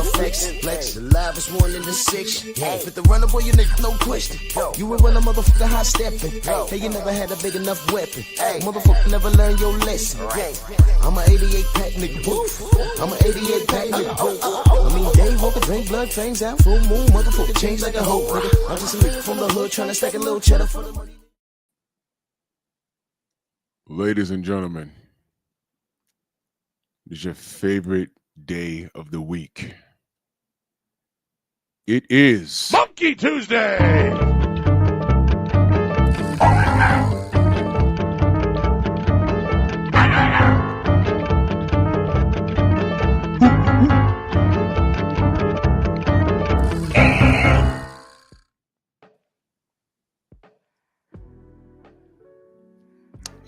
flex. The live is 1 in the 6. Fit the runner, boy, you nigga, no question. You will run a motherfucker high stepping. Hey, you never had a big enough weapon. Motherfucker never learned your lesson. I'm an 88 pack nigga. I'm an 88 pack nigga. I mean, day walker, drink blood, fangs out, full moon, motherfucker change like a hoe, nigga. I'm just a nigga from the hood trying to stack a little cheddar for the money. Ladies and gentlemen, it's your favorite day of the week. It is Monkey Tuesday.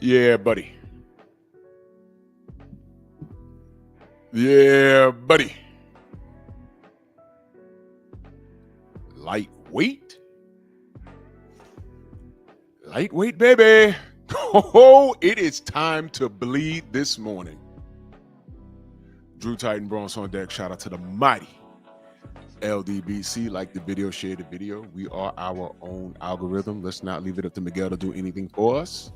Yeah, buddy. Yeah, buddy. Lightweight. Lightweight, baby. Oh, it is time to bleed this morning. Drew Titan Bronx on deck. Shout out to the mighty LDBC. Like the video, share the video. We are our own algorithm. Let's not leave it up to Miguel to do anything for us.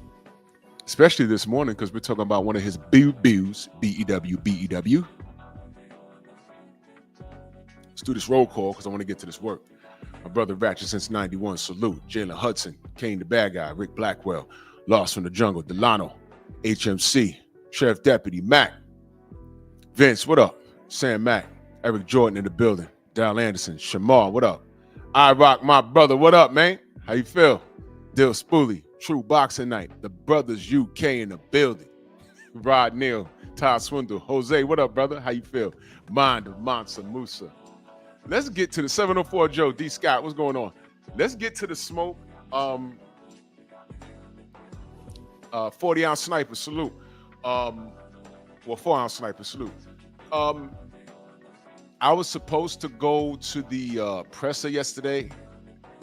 Especially this morning, because we're talking about one of his B-Bews, B-E-W, B-E-W. Let's do this roll call because I want to get to this work. My brother Ratchet since 91, salute. Jalen Hudson, Kane the bad guy, Rick Blackwell, Lost from the Jungle, Delano, HMC, Sheriff Deputy, Mac, Vince, what up? Sam Mac, Eric Jordan in the building, Dal Anderson, Shamar, what up? I Rock, my brother, what up, man? How you feel? Dill Spoolie, True Boxing Night, the Brothers UK in the building. Rod Neal, Todd Swindle, Jose, what up, brother? How you feel? Mind of Mansa Musa. Let's get to the 704 Joe, D. Scott, what's going on? Let's get to the smoke. 40-ounce sniper, salute. 4-ounce sniper, salute. I was supposed to go to the presser yesterday,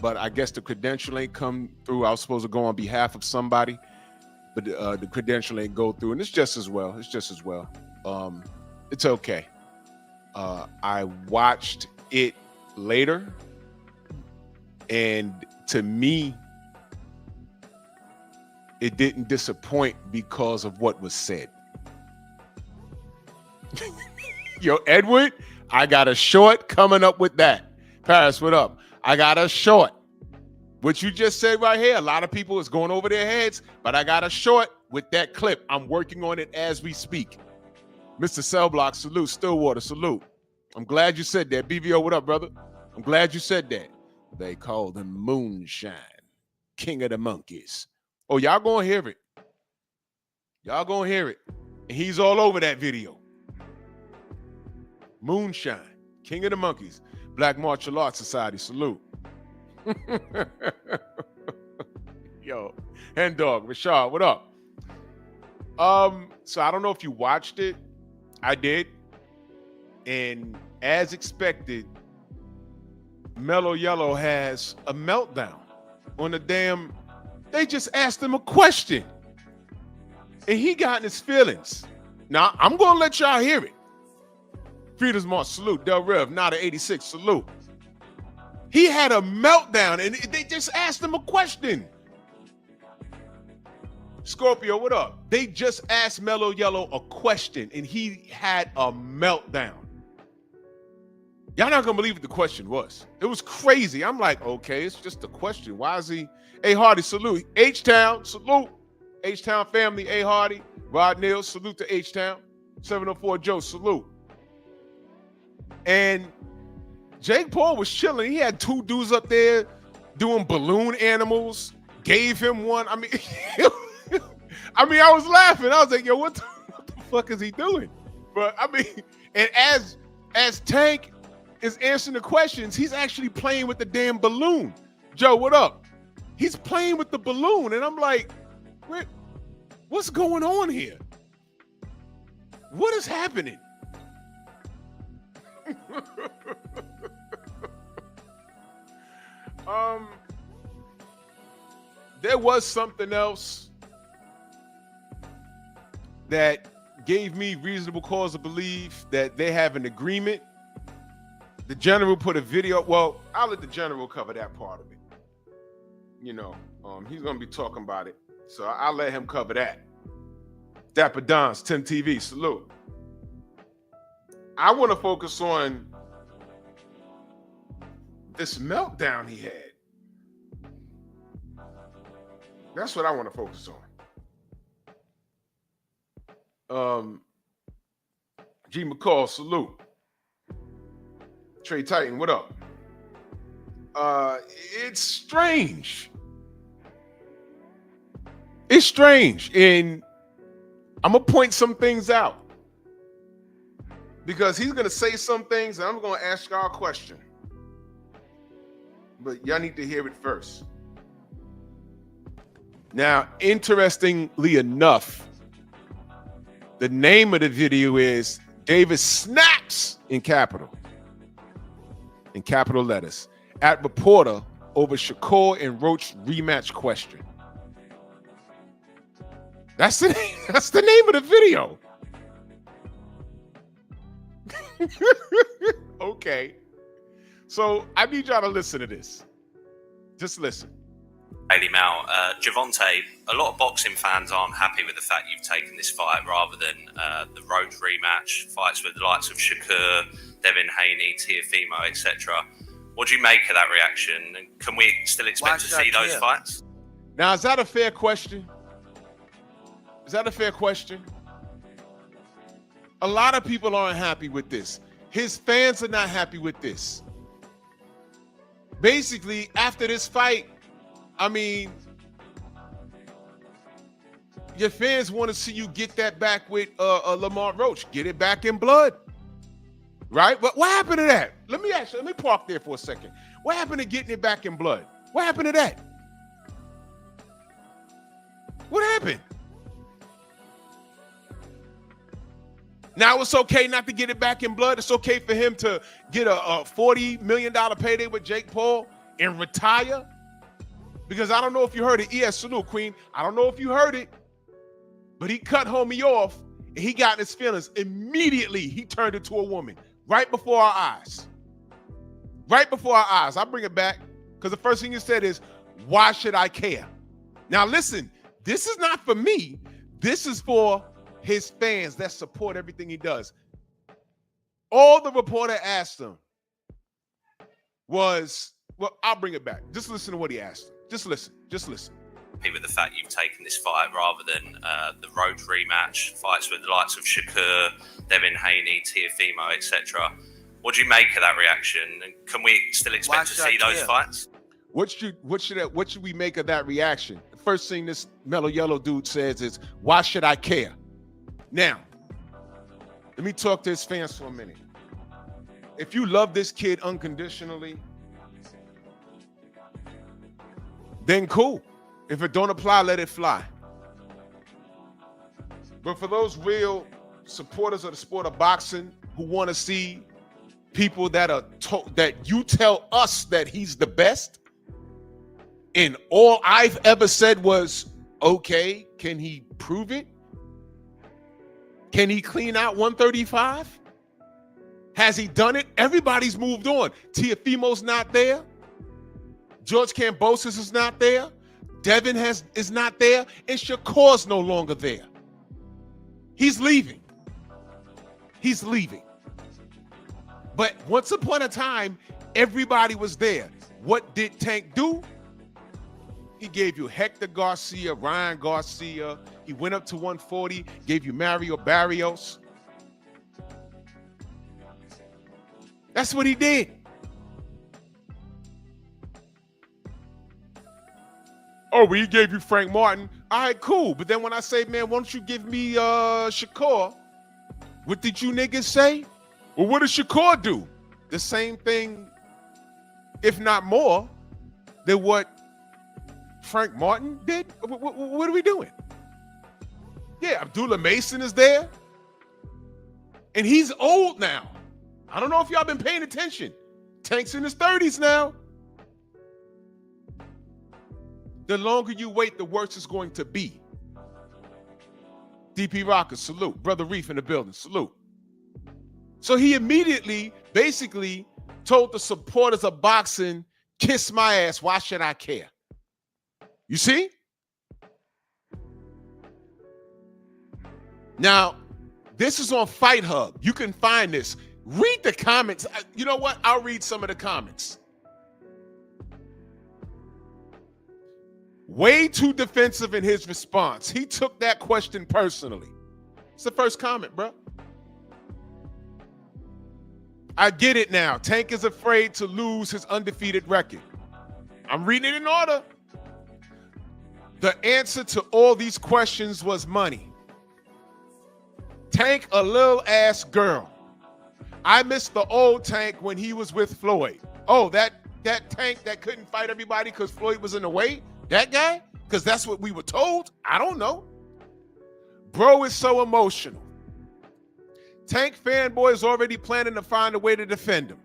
but I guess the credential ain't come through. I was supposed to go on behalf of somebody, but the credential ain't go through, and it's just as well. It's just as well. It's okay. I watched it later, and to me, it didn't disappoint because of what was said. Yo, Edward, I got a short coming up with that. Paris, what up? I got a short. What you just said right here, a lot of people is going over their heads, but I got a short with that clip. I'm working on it as we speak. Mr. Cellblock, salute. Stillwater, salute. I'm glad you said that. BVO, what up, brother? I'm glad you said that. They called him Moonshine, King of the Monkeys. Oh, y'all gonna hear it. Y'all gonna hear it. And he's all over that video. Moonshine, King of the Monkeys. Black Martial Arts Society, salute. Yo, Hen Dog, Rashad, what up? So I don't know if you watched it. I did. And as expected, Mellow Yellow has a meltdown on the damn. They just asked him a question. And he got in his feelings. Now, I'm going to let y'all hear it. Freedom's March, salute. Del Rev, Nada 86, salute. He had a meltdown, and they just asked him a question. Scorpio, what up? They just asked Mellow Yellow a question, and he had a meltdown. Y'all not gonna believe what the question was. It was crazy. I'm like, okay, it's just a question. Why is he? A Hardy, salute. H-Town, salute. H-Town family, A Hardy. Rod Neal, salute to H-Town. 704 Joe, salute. And Jake Paul was chilling. He had two dudes up there doing balloon animals. Gave him one. I mean, I was laughing. I was like, yo, what the fuck is he doing? But I mean, and as Tank is answering the questions, he's actually playing with the damn balloon. Joe, what up? He's playing with the balloon, and I'm like, what's going on here? What is happening? There was something else that gave me reasonable cause to believe that they have an agreement The general put a video. Well, I'll let the general cover that part of it. You know, he's gonna be talking about it, so I'll let him cover that. Dapper Dons, Tim TV, salute. I want to focus on this meltdown he had. That's what I want to focus on. G McCall, salute. Trey Titan, what up? It's strange. It's strange. And I'm going to point some things out. Because he's going to say some things and I'm going to ask y'all a question. But y'all need to hear it first. Now, interestingly enough, the name of the video is Davis Snaps in capital letters at reporter over Shakur and Roach rematch question. That's the name of the video. Okay. So I need y'all to listen to this. Just listen. Daily Mail, Javonte, a lot of boxing fans aren't happy with the fact you've taken this fight rather than the road rematch, fights with the likes of Shakur, Devin Haney, Teofimo, etc. What do you make of that reaction? And can we still expect to see those fights? Now, is that a fair question? Is that a fair question? A lot of people aren't happy with this. His fans are not happy with this. Basically, after this fight, I mean, your fans want to see you get that back with Lamar Roach. Get it back in blood. Right? But what happened to that? Let me park there for a second. What happened to getting it back in blood? What happened to that? What happened? Now it's okay not to get it back in blood. It's okay for him to get a $40 million payday with Jake Paul and retire. Because I don't know if you heard it. Yes, salute, Queen. I don't know if you heard it, but he cut homie off and he got in his feelings. Immediately, he turned into a woman right before our eyes. Right before our eyes. I'll bring it back because the first thing you said is, why should I care? Now, listen, this is not for me. This is for his fans that support everything he does. All the reporter asked him was, well, I'll bring it back. Just listen to what he asked him. Just listen. With the fact you've taken this fight rather than the road rematch, fights with the likes of Shakur, Devin Haney, Teofimo, etc. What do you make of that reaction? And can we still expect to see those fights? What should we make of that reaction? The first thing this mellow yellow dude says is, why should I care? Now, let me talk to his fans for a minute. If you love this kid unconditionally, then cool. If it don't apply, let it fly. But for those real supporters of the sport of boxing who want to see people that you tell us that he's the best, and all I've ever said was, okay, can he prove it? Can he clean out 135? Has he done it? Everybody's moved on. Teofimo's not there. George Kambosos is not there. Devin is not there. And Shakur's no longer there. He's leaving. He's leaving. But once upon a time, everybody was there. What did Tank do? He gave you Hector Garcia, Ryan Garcia. He went up to 140, gave you Mario Barrios. That's what he did. Oh, well, he gave you Frank Martin. All right, cool. But then when I say, man, why don't you give me Shakur? What did you niggas say? Well, what did Shakur do? The same thing, if not more, than what Frank Martin did? What are we doing? Yeah, Abdullah Mason is there. And he's old now. I don't know if y'all been paying attention. Tank's in his 30s now. The longer you wait, the worse it's going to be. DP Rocker, salute. Brother Reef in the building, salute. So he immediately, basically, told the supporters of boxing, kiss my ass, why should I care? You see? Now, this is on Fight Hub. You can find this. Read the comments. You know what? I'll read some of the comments. Way too defensive in his response. He took that question personally. It's the first comment, bro. I get it now. Tank is afraid to lose his undefeated record. I'm reading it in order. The answer to all these questions was money. Tank, a little ass girl. I missed the old Tank when he was with Floyd. Oh, that Tank that couldn't fight everybody because Floyd was in the way? That guy? Because that's what we were told? I don't know. Bro is so emotional. Tank fanboys already planning to find a way to defend him.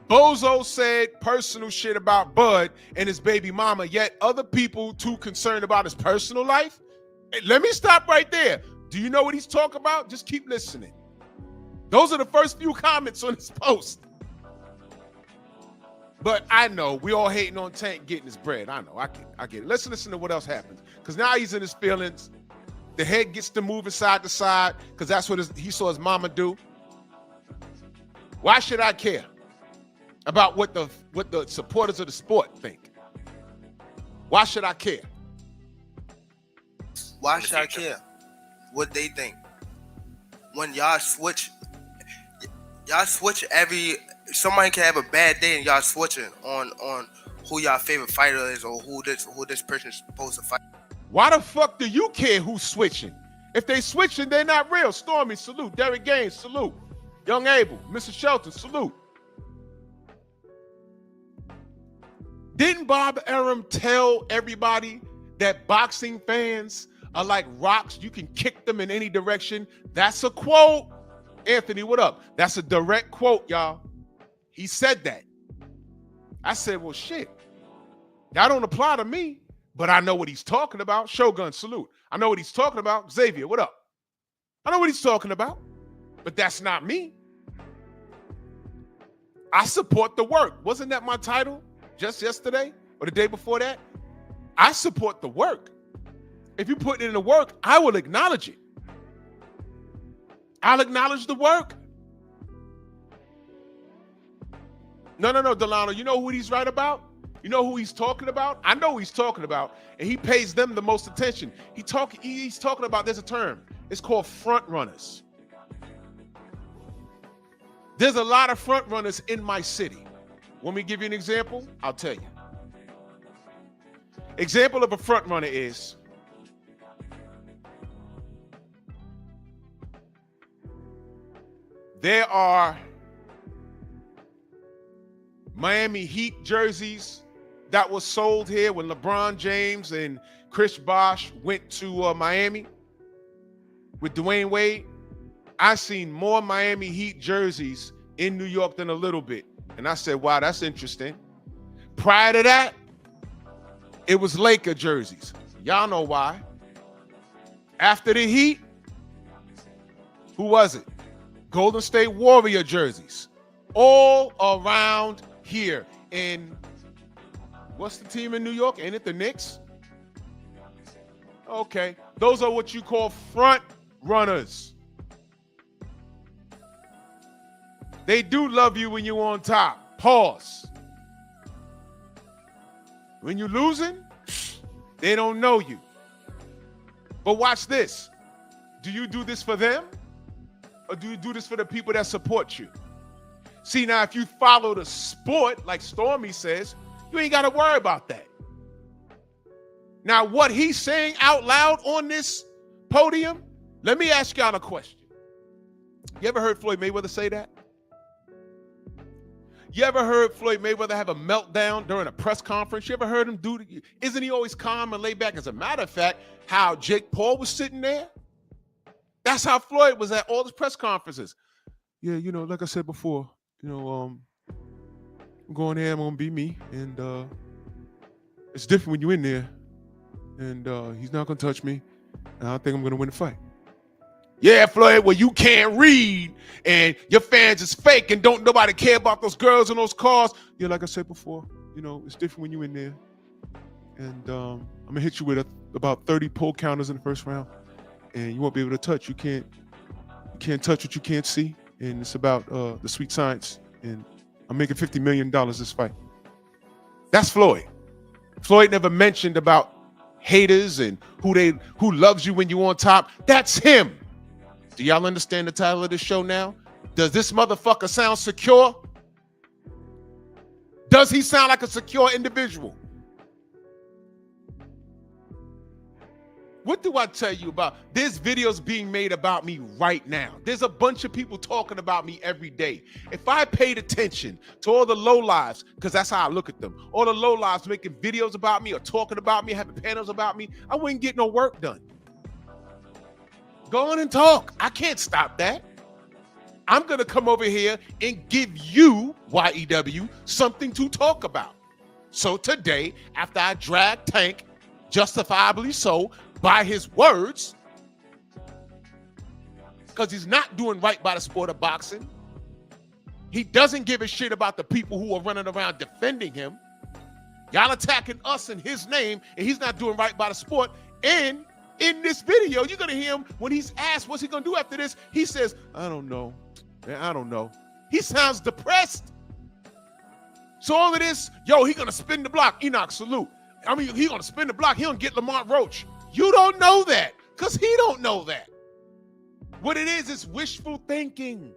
Bozo said personal shit about Bud and his baby mama, yet other people too concerned about his personal life? Hey, let me stop right there. Do you know what he's talking about? Just keep listening. Those are the first few comments on this post. But I know we all hating on Tank getting his bread. I know, I get it. Let's listen to what else happens. Because now he's in his feelings. The head gets to moving side to side because that's what he saw his mama do. Why should I care about what the supporters of the sport think? Why should I care? Why should I care what they think? When y'all switch somebody can have a bad day and y'all switching on who y'all favorite fighter is or who this person is supposed to fight. Why the fuck do you care who's switching? If they switching, they're not real. Stormy, salute. Derek Gaines, salute. Young Abel, Mr. Shelton, salute. Didn't Bob Arum tell everybody that boxing fans are like rocks? You can kick them in any direction. That's a quote. Anthony, what up? That's a direct quote, y'all. He said that. I said, well, shit. That don't apply to me, but I know what he's talking about. Shogun, salute. I know what he's talking about. Xavier, what up? I know what he's talking about, but that's not me. I support the work. Wasn't that my title just yesterday or the day before that? I support the work. If you put it in the work, I will acknowledge it. I'll acknowledge the work. No, Delano. You know who he's right about? You know who he's talking about? I know who he's talking about, and he pays them the most attention. He's talking about, there's a term. It's called front runners. There's a lot of front runners in my city. Want me to give you an example? I'll tell you. Example of a front runner is there are Miami Heat jerseys that were sold here when LeBron James and Chris Bosh went to Miami with Dwayne Wade. I seen more Miami Heat jerseys in New York than a little bit. And I said, wow, that's interesting. Prior to that, it was Laker jerseys. Y'all know why. After the Heat, who was it? Golden State Warrior jerseys. All around here in, what's the team in New York? Ain't it the Knicks? Okay. Those are what you call front runners. They do love you when you're on top. Pause. When you're losing, they don't know you. But watch this. Do you do this for them? Or do you do this for the people that support you? See, now, if you follow the sport, like Stormy says, you ain't got to worry about that. Now, what he's saying out loud on this podium, let me ask y'all a question. You ever heard Floyd Mayweather say that? You ever heard Floyd Mayweather have a meltdown during a press conference? You ever heard him do it? Isn't he always calm and laid back? As a matter of fact, how Jake Paul was sitting there, that's how Floyd was at all his press conferences. Yeah, you know, like I said before, you know, I'm going there, I'm going to be me. And it's different when you're in there. And he's not going to touch me. And I think I'm going to win the fight. Yeah, Floyd, well, you can't read and your fans is fake and don't nobody care about those girls in those cars. Yeah, like I said before, you know, it's different when you're in there. And I'm going to hit you with about 30 pull counters in the first round. And you won't be able to touch. You can't touch what you can't see. And it's about the sweet science. And I'm making $50 million this fight. That's Floyd. Floyd never mentioned about haters and who loves you when you're on top. That's him. Do y'all understand the title of this show now? Does this motherfucker sound secure? Does he sound like a secure individual? What do I tell you about? There's videos being made about me right now. There's a bunch of people talking about me every day. If I paid attention to all the lowlives, because that's how I look at them, all the lowlives making videos about me or talking about me, having panels about me, I wouldn't get no work done. Go on and talk. I can't stop that. I'm going to come over here and give you, YEW, something to talk about. So today, after I drag Tank, justifiably so, by his words, because he's not doing right by the sport of boxing. He doesn't give a shit about the people who are running around defending him. Y'all attacking us in his name, and he's not doing right by the sport. And in this video, you're going to hear him when he's asked what's he going to do after this. He says, I don't know. I don't know. He sounds depressed. So all of this, yo, he going to spin the block. Enoch, salute. I mean, he going to spin the block. He going to get Lamont Roach. You don't know that because he don't know that. What it is wishful thinking.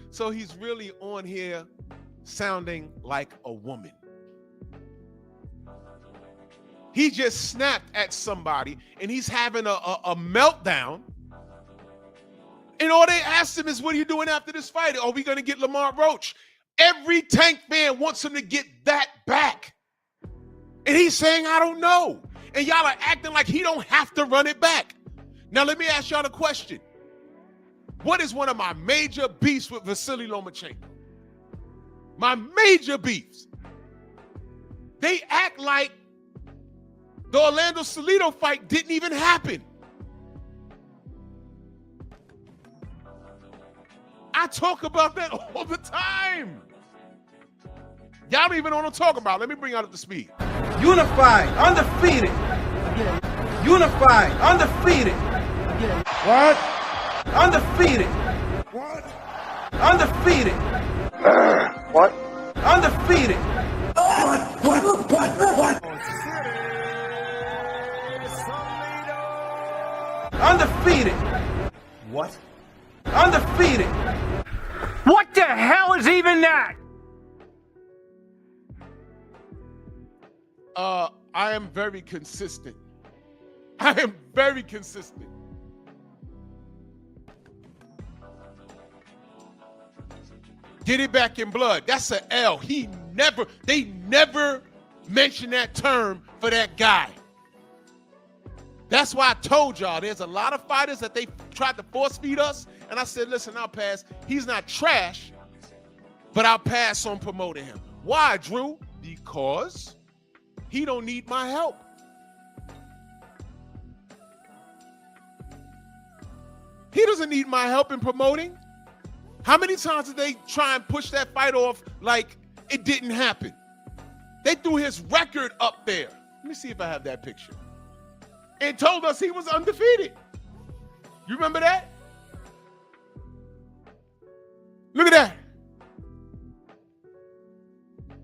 So he's really on here sounding like a woman. He just snapped at somebody and he's having a meltdown. And all they asked him is, what are you doing after this fight? Are we going to get Lamont Roach? Every Tank fan wants him to get that back. And he's saying, I don't know. And y'all are acting like he don't have to run it back. Now, let me ask y'all a question. What is one of my major beefs with Vasily Lomachenko? My major beefs. They act like the Orlando Salido fight didn't even happen. I talk about that all the time. Y'all don't even know what I'm talking about. Let me bring y'all up to speed. Unified, undefeated. Unified, undefeated. What? Undefeated. What? Undefeated. What? Undefeated. What? Undefeated. What? Undefeated. What the hell is even that? I am very consistent. I am very consistent. Get it back in blood. That's an L. They never mentioned that term for that guy. That's why I told y'all there's a lot of fighters that they tried to force feed us. And I said, listen, I'll pass. He's not trash, but I'll pass on promoting him. Why, Drew? Because he don't need my help. He doesn't need my help in promoting. How many times did they try and push that fight off like it didn't happen? They threw his record up there. Let me see if I have that picture. And told us he was undefeated. You remember that? Look at that.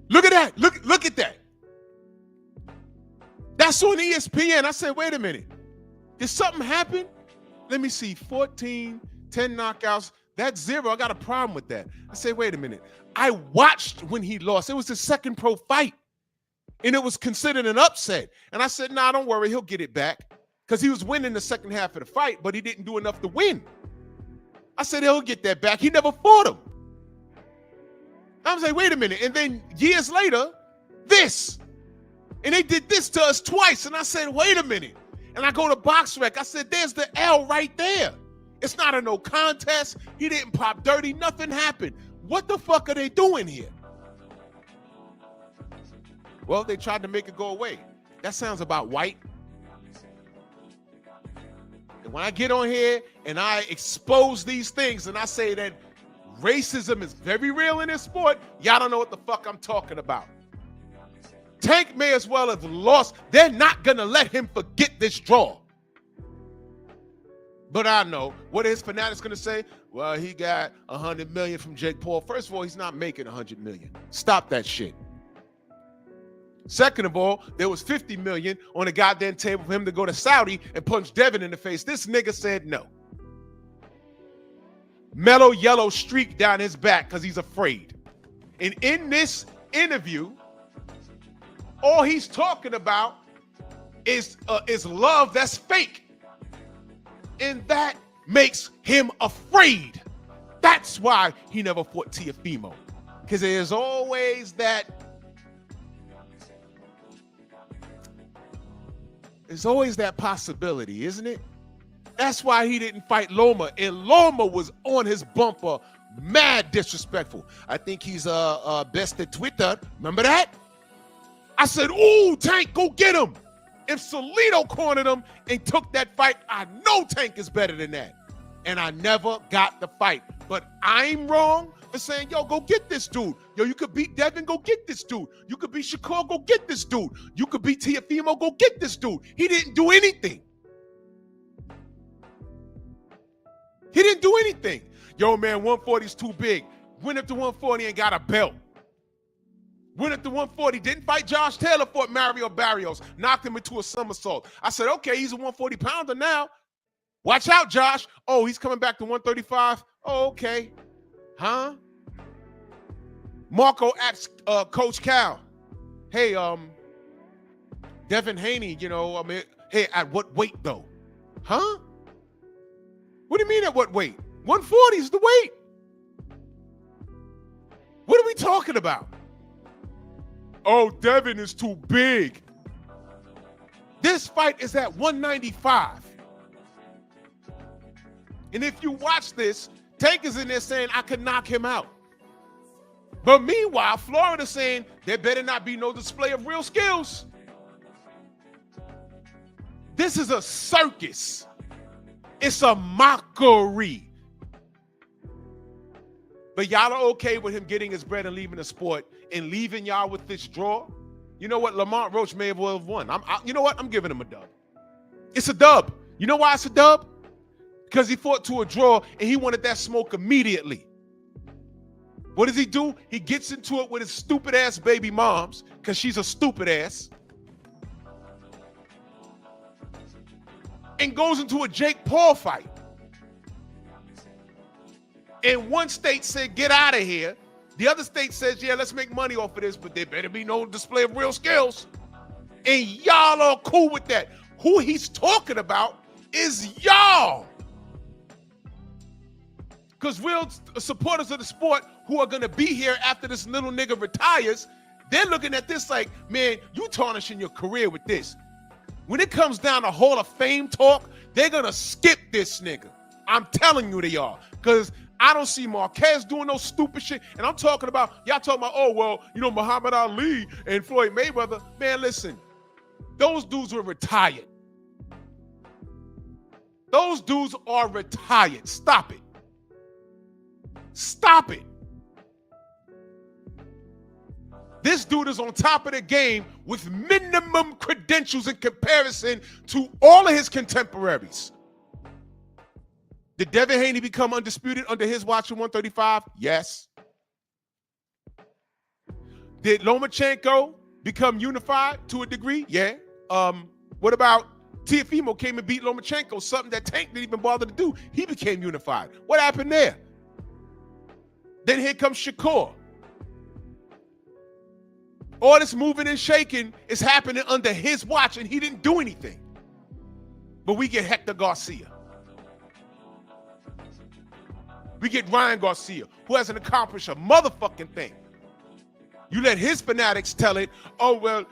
Look at that. Look at that. That's on ESPN. I said, wait a minute. Did something happen? Let me see. 14, 10 knockouts. That's 0. I got a problem with that. I said, wait a minute. I watched when he lost. It was his second pro fight. And it was considered an upset. And I said, nah, don't worry. He'll get it back. Because he was winning the second half of the fight, but he didn't do enough to win. I said, he'll get that back. He never fought him. I was like, wait a minute. And then years later, this. And they did this to us twice. And I said, wait a minute. And I go to BoxRec. I said, there's the L right there. It's not a no contest. He didn't pop dirty. Nothing happened. What the fuck are they doing here? Well, they tried to make it go away. That sounds about white. And when I get on here and I expose these things and I say that racism is very real in this sport, y'all don't know what the fuck I'm talking about. Tank may as well have lost. They're not going to let him forget this draw. But I know. What are his fanatics going to say? Well, he got $100 million from Jake Paul. First of all, he's not making $100 million. Stop that shit. Second of all, there was $50 million on the goddamn table for him to go to Saudi and punch Devin in the face. This nigga said no. Mellow yellow streak down his back because he's afraid. And in this interview, all he's talking about is love that's fake. And that makes him afraid. That's why he never fought Teofimo. Because there's always that. There's always that possibility, isn't it? That's why he didn't fight Loma. And Loma was on his bumper, mad disrespectful. I think he's best at Twitter. Remember that? I said, ooh, Tank, go get him. If Salido cornered him and took that fight, I know Tank is better than that. And I never got the fight. But I'm wrong for saying, yo, go get this dude. Yo, you could beat Devin, go get this dude. You could beat Shakur, go get this dude. You could beat Teofimo, go get this dude. He didn't do anything. He didn't do anything. Yo, man, 140 is too big. Went up to 140 and got a belt. Went up to 140, didn't fight Josh Taylor, fought Mario Barrios, knocked him into a somersault. I said, okay, he's a 140-pounder now. Watch out, Josh. Oh, he's coming back to 135? Oh, okay. Huh? Marco asked Coach Cal, hey, Devin Haney, hey, at what weight, though? Huh? What do you mean at what weight? 140 is the weight. What are we talking about? Oh, Devin is too big. This fight is at 195. And if you watch this, Tank is in there saying, I could knock him out. But meanwhile, Florida's saying there better not be no display of real skills. This is a circus. It's a mockery. But y'all are okay with him getting his bread and leaving the sport and leaving y'all with this draw? You know what? Lamont Roach may have well have won. You know what? I'm giving him a dub. It's a dub. You know why it's a dub? Because he fought to a draw and he wanted that smoke immediately. What does he do? He gets into it with his stupid ass baby moms because she's a stupid ass. And goes into a Jake Paul fight. And one state said, get out of here. The other state says, yeah, let's make money off of this, but there better be no display of real skills. And y'all are cool with that. Who he's talking about is y'all. Because real supporters of the sport who are going to be here after this little nigga retires, they're looking at this like, man, you tarnishing your career with this. When it comes down to Hall of Fame talk, they're going to skip this nigga. I'm telling you they are. Because I don't see Marquez doing no stupid shit. And I'm talking about, y'all talking about, oh, well, Muhammad Ali and Floyd Mayweather. Man, listen, those dudes were retired. Those dudes are retired. Stop it. Stop it. This dude is on top of the game with minimum credentials in comparison to all of his contemporaries. Did Devin Haney become undisputed under his watch at 135? Yes. Did Lomachenko become unified to a degree? Yeah. What about Teofimo came and beat Lomachenko, something that Tank didn't even bother to do. He became unified. What happened there? Then here comes Shakur. All this moving and shaking is happening under his watch, and he didn't do anything. But we get Hector Garcia. We get Ryan Garcia, who hasn't accomplished a motherfucking thing. You let his fanatics tell it, oh, well,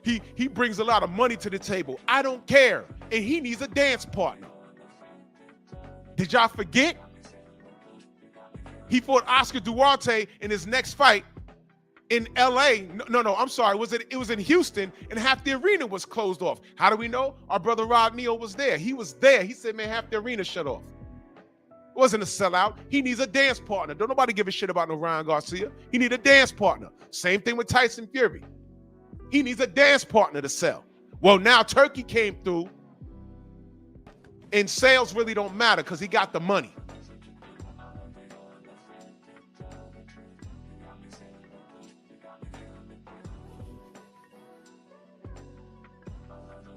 he brings a lot of money to the table. I don't care. And he needs a dance partner. Did y'all forget? He fought Oscar Duarte in his next fight, in LA. No, I'm sorry. It was in Houston, and half the arena was closed off. How do we know? Our brother Rod Neal was there. He was there. He said, man, half the arena shut off. It wasn't a sellout. He needs a dance partner. Don't nobody give a shit about no Ryan Garcia. He need a dance partner. Same thing with Tyson Fury. He needs a dance partner to sell. Well, now Turkey came through, and sales really don't matter because he got the money.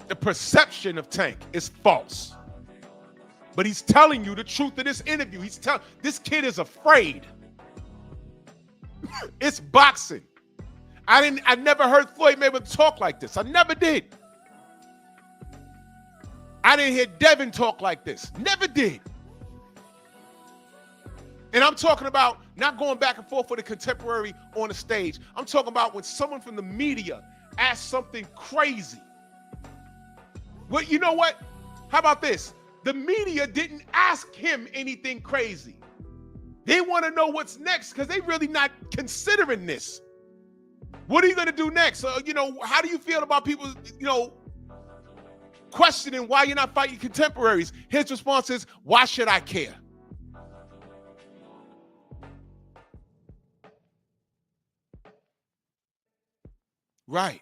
The perception of Tank is false. But he's telling you the truth of this interview. He's telling this kid is afraid. It's boxing. I never heard Floyd Mayweather talk like this. I never did. I didn't hear Devin talk like this. Never did. And I'm talking about not going back and forth with a contemporary on the stage. I'm talking about when someone from the media asks something crazy. Well, you know what? How about this? The media didn't ask him anything crazy. They want to know what's next because they really not considering this. What are you going to do next? How do you feel about people, questioning why you're not fighting contemporaries? His response is, why should I care? Right.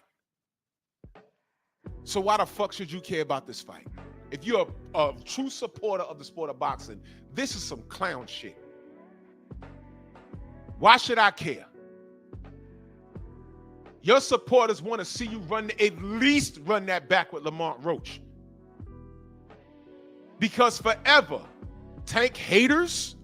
So why the fuck should you care about this fight? If you're a true supporter of the sport of boxing, this is some clown shit. Why should I care? Your supporters want to see you at least run that back with Lamont Roach. Because forever, Tank haters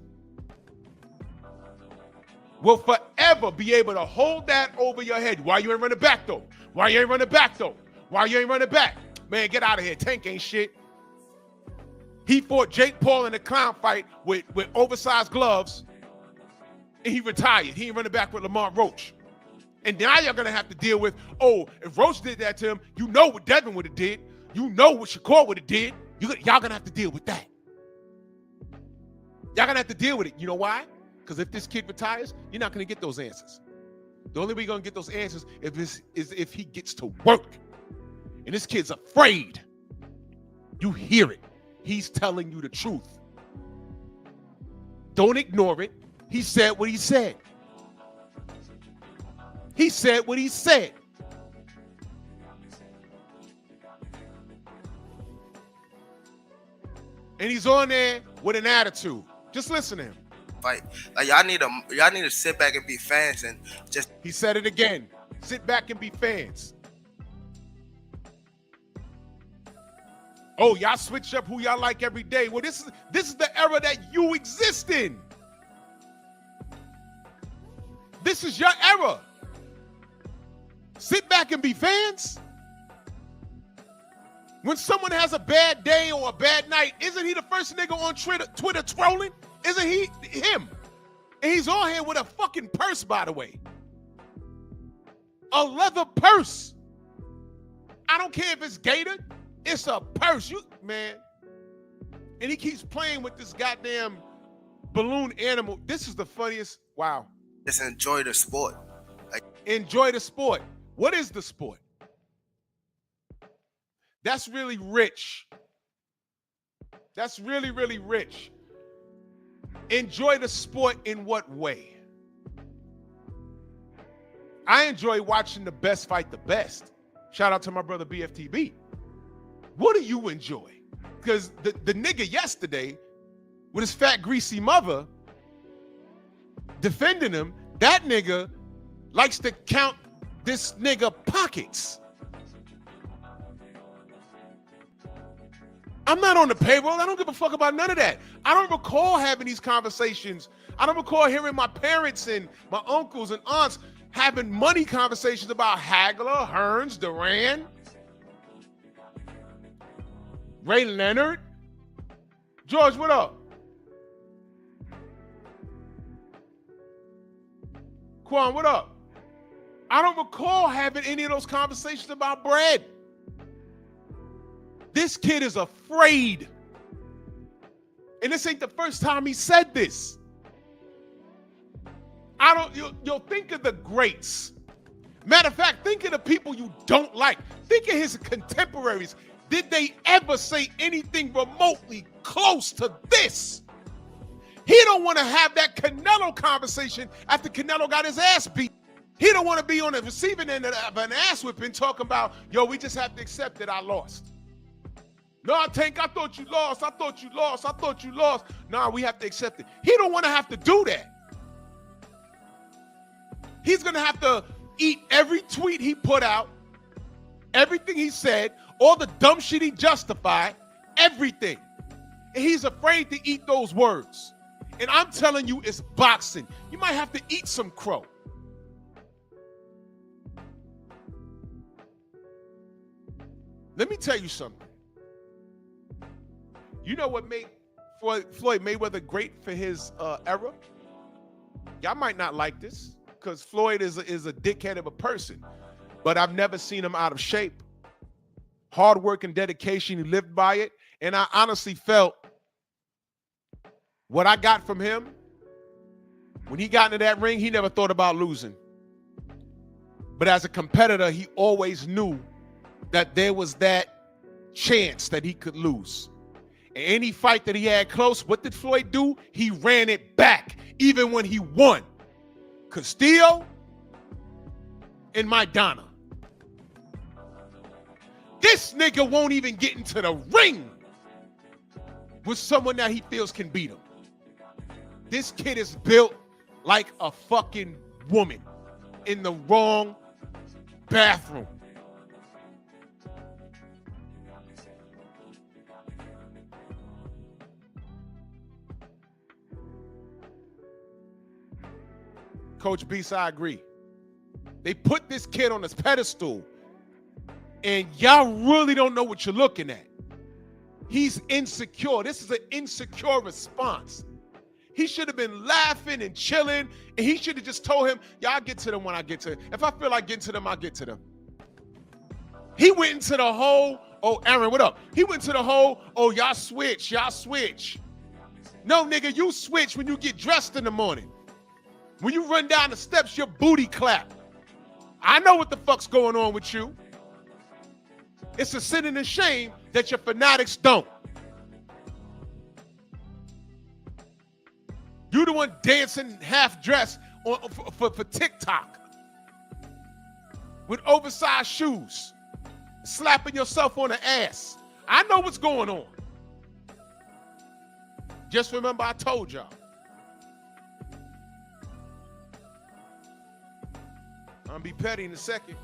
will forever be able to hold that over your head. Why you ain't running back, though? Why you ain't running back, though? Why you ain't running back? Man, get out of here. Tank ain't shit. He fought Jake Paul in a clown fight with oversized gloves, and he retired. He ain't running back with Lamont Roach. And now you're going to have to deal with, if Roach did that to him, you know what Devin would have did. You know what Shakur would have did. Y'all going to have to deal with that. Y'all going to have to deal with it. You know why? Because if this kid retires, you're not going to get those answers. The only way you're going to get those answers is if he gets to work. And this kid's afraid. You hear it. He's telling you the truth. Don't ignore it. He said what he said. He said what he said. And he's on there with an attitude. Just listen to him. Fight. Like y'all need to sit back and be fans and just. He said it again. Sit back and be fans. Oh, y'all switch up who y'all like every day. Well, this is the era that you exist in. This is your era. Sit back and be fans. When someone has a bad day or a bad night, isn't he the first nigga on Twitter trolling? Isn't he him? And he's on here with a fucking purse, by the way. A leather purse. I don't care if it's gator. It's a purse. Man. And he keeps playing with this goddamn balloon animal. This is the funniest. Wow. Just enjoy the sport. Enjoy the sport. What is the sport? That's really rich. That's really, really rich. Enjoy the sport in what way? I enjoy watching the best fight the best. Shout out to my brother BFTB. What do you enjoy? Because the nigga yesterday with his fat, greasy mother defending him, that nigga likes to count this nigga pockets. I'm not on the payroll. I don't give a fuck about none of that. I don't recall having these conversations. I don't recall hearing my parents and my uncles and aunts having money conversations about Hagler, Hearns, Duran, Ray Leonard. George, what up? Quan, what up? I don't recall having any of those conversations about bread. This kid is afraid. And this ain't the first time he said this. You'll think of the greats. Matter of fact, think of the people you don't like. Think of his contemporaries. Did they ever say anything remotely close to this? He don't want to have that Canelo conversation after Canelo got his ass beat. He don't want to be on the receiving end of an ass whipping talking about, yo, we just have to accept that I lost. No, Tank, I thought you lost. I thought you lost. I thought you lost. Nah, we have to accept it. He don't want to have to do that. He's going to have to eat every tweet he put out, everything he said, all the dumb shit he justified, everything. And he's afraid to eat those words. And I'm telling you, it's boxing. You might have to eat some crow. Let me tell you something. You know what made Floyd Mayweather great for his era? Y'all might not like this because Floyd is a dickhead of a person, but I've never seen him out of shape. Hard work and dedication, he lived by it. And I honestly felt what I got from him, when he got into that ring, he never thought about losing. But as a competitor, he always knew that there was that chance that he could lose. And any fight that he had close, what did Floyd do? He ran it back, even when he won. Castillo and Maidana. This nigga won't even get into the ring with someone that he feels can beat him. This kid is built like a fucking woman in the wrong bathroom. Coach Beast, I agree. They put this kid on this pedestal, and y'all really don't know what you're looking at. He's insecure. This is an insecure response. He should have been laughing and chilling, and he should have just told him, yeah, I'll get to them when I get to them. If I feel like getting to them, I'll get to them. He went into the whole, oh, Aaron, what up? He went to the whole, oh, y'all switch. No, nigga, you switch when you get dressed in the morning. When you run down the steps, your booty clap. I know what the fuck's going on with you. It's a sin and a shame that your fanatics don't. You the one dancing half dressed for TikTok with oversized shoes, slapping yourself on the ass. I know what's going on. Just remember I told y'all. I'm gonna be petty in a second.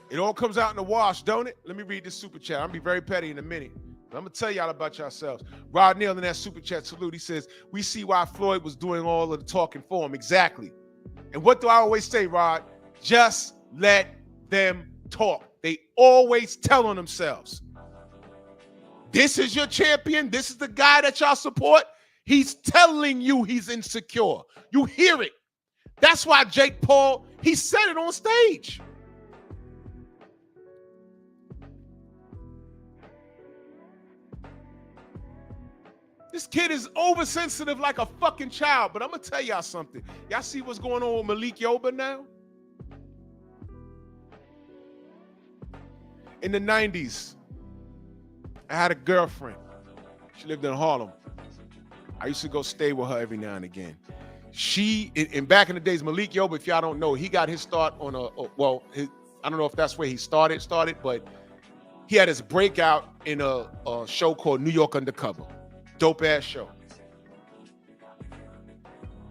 It all comes out in the wash, don't it? Let me read this super chat. I'm gonna be very petty in a minute. I'm gonna tell y'all about yourselves. Rod Neal in that super chat salute. He says, we see why Floyd was doing all of the talking for him. Exactly. And what do I always say, Rod? Just let them talk. They always tell on themselves. This is your champion. This is the guy that y'all support. He's telling you he's insecure. You hear it. That's why Jake Paul, he said it on stage. This kid is oversensitive like a fucking child, but I'm going to tell y'all something. Y'all see what's going on with Malik Yoba now? In the 90s, I had a girlfriend. She lived in Harlem. I used to go stay with her every now and again. And back in the days, Malik Yoba, if y'all don't know, he got his start on I don't know if that's where he started, but he had his breakout in a show called New York Undercover. Dope ass show.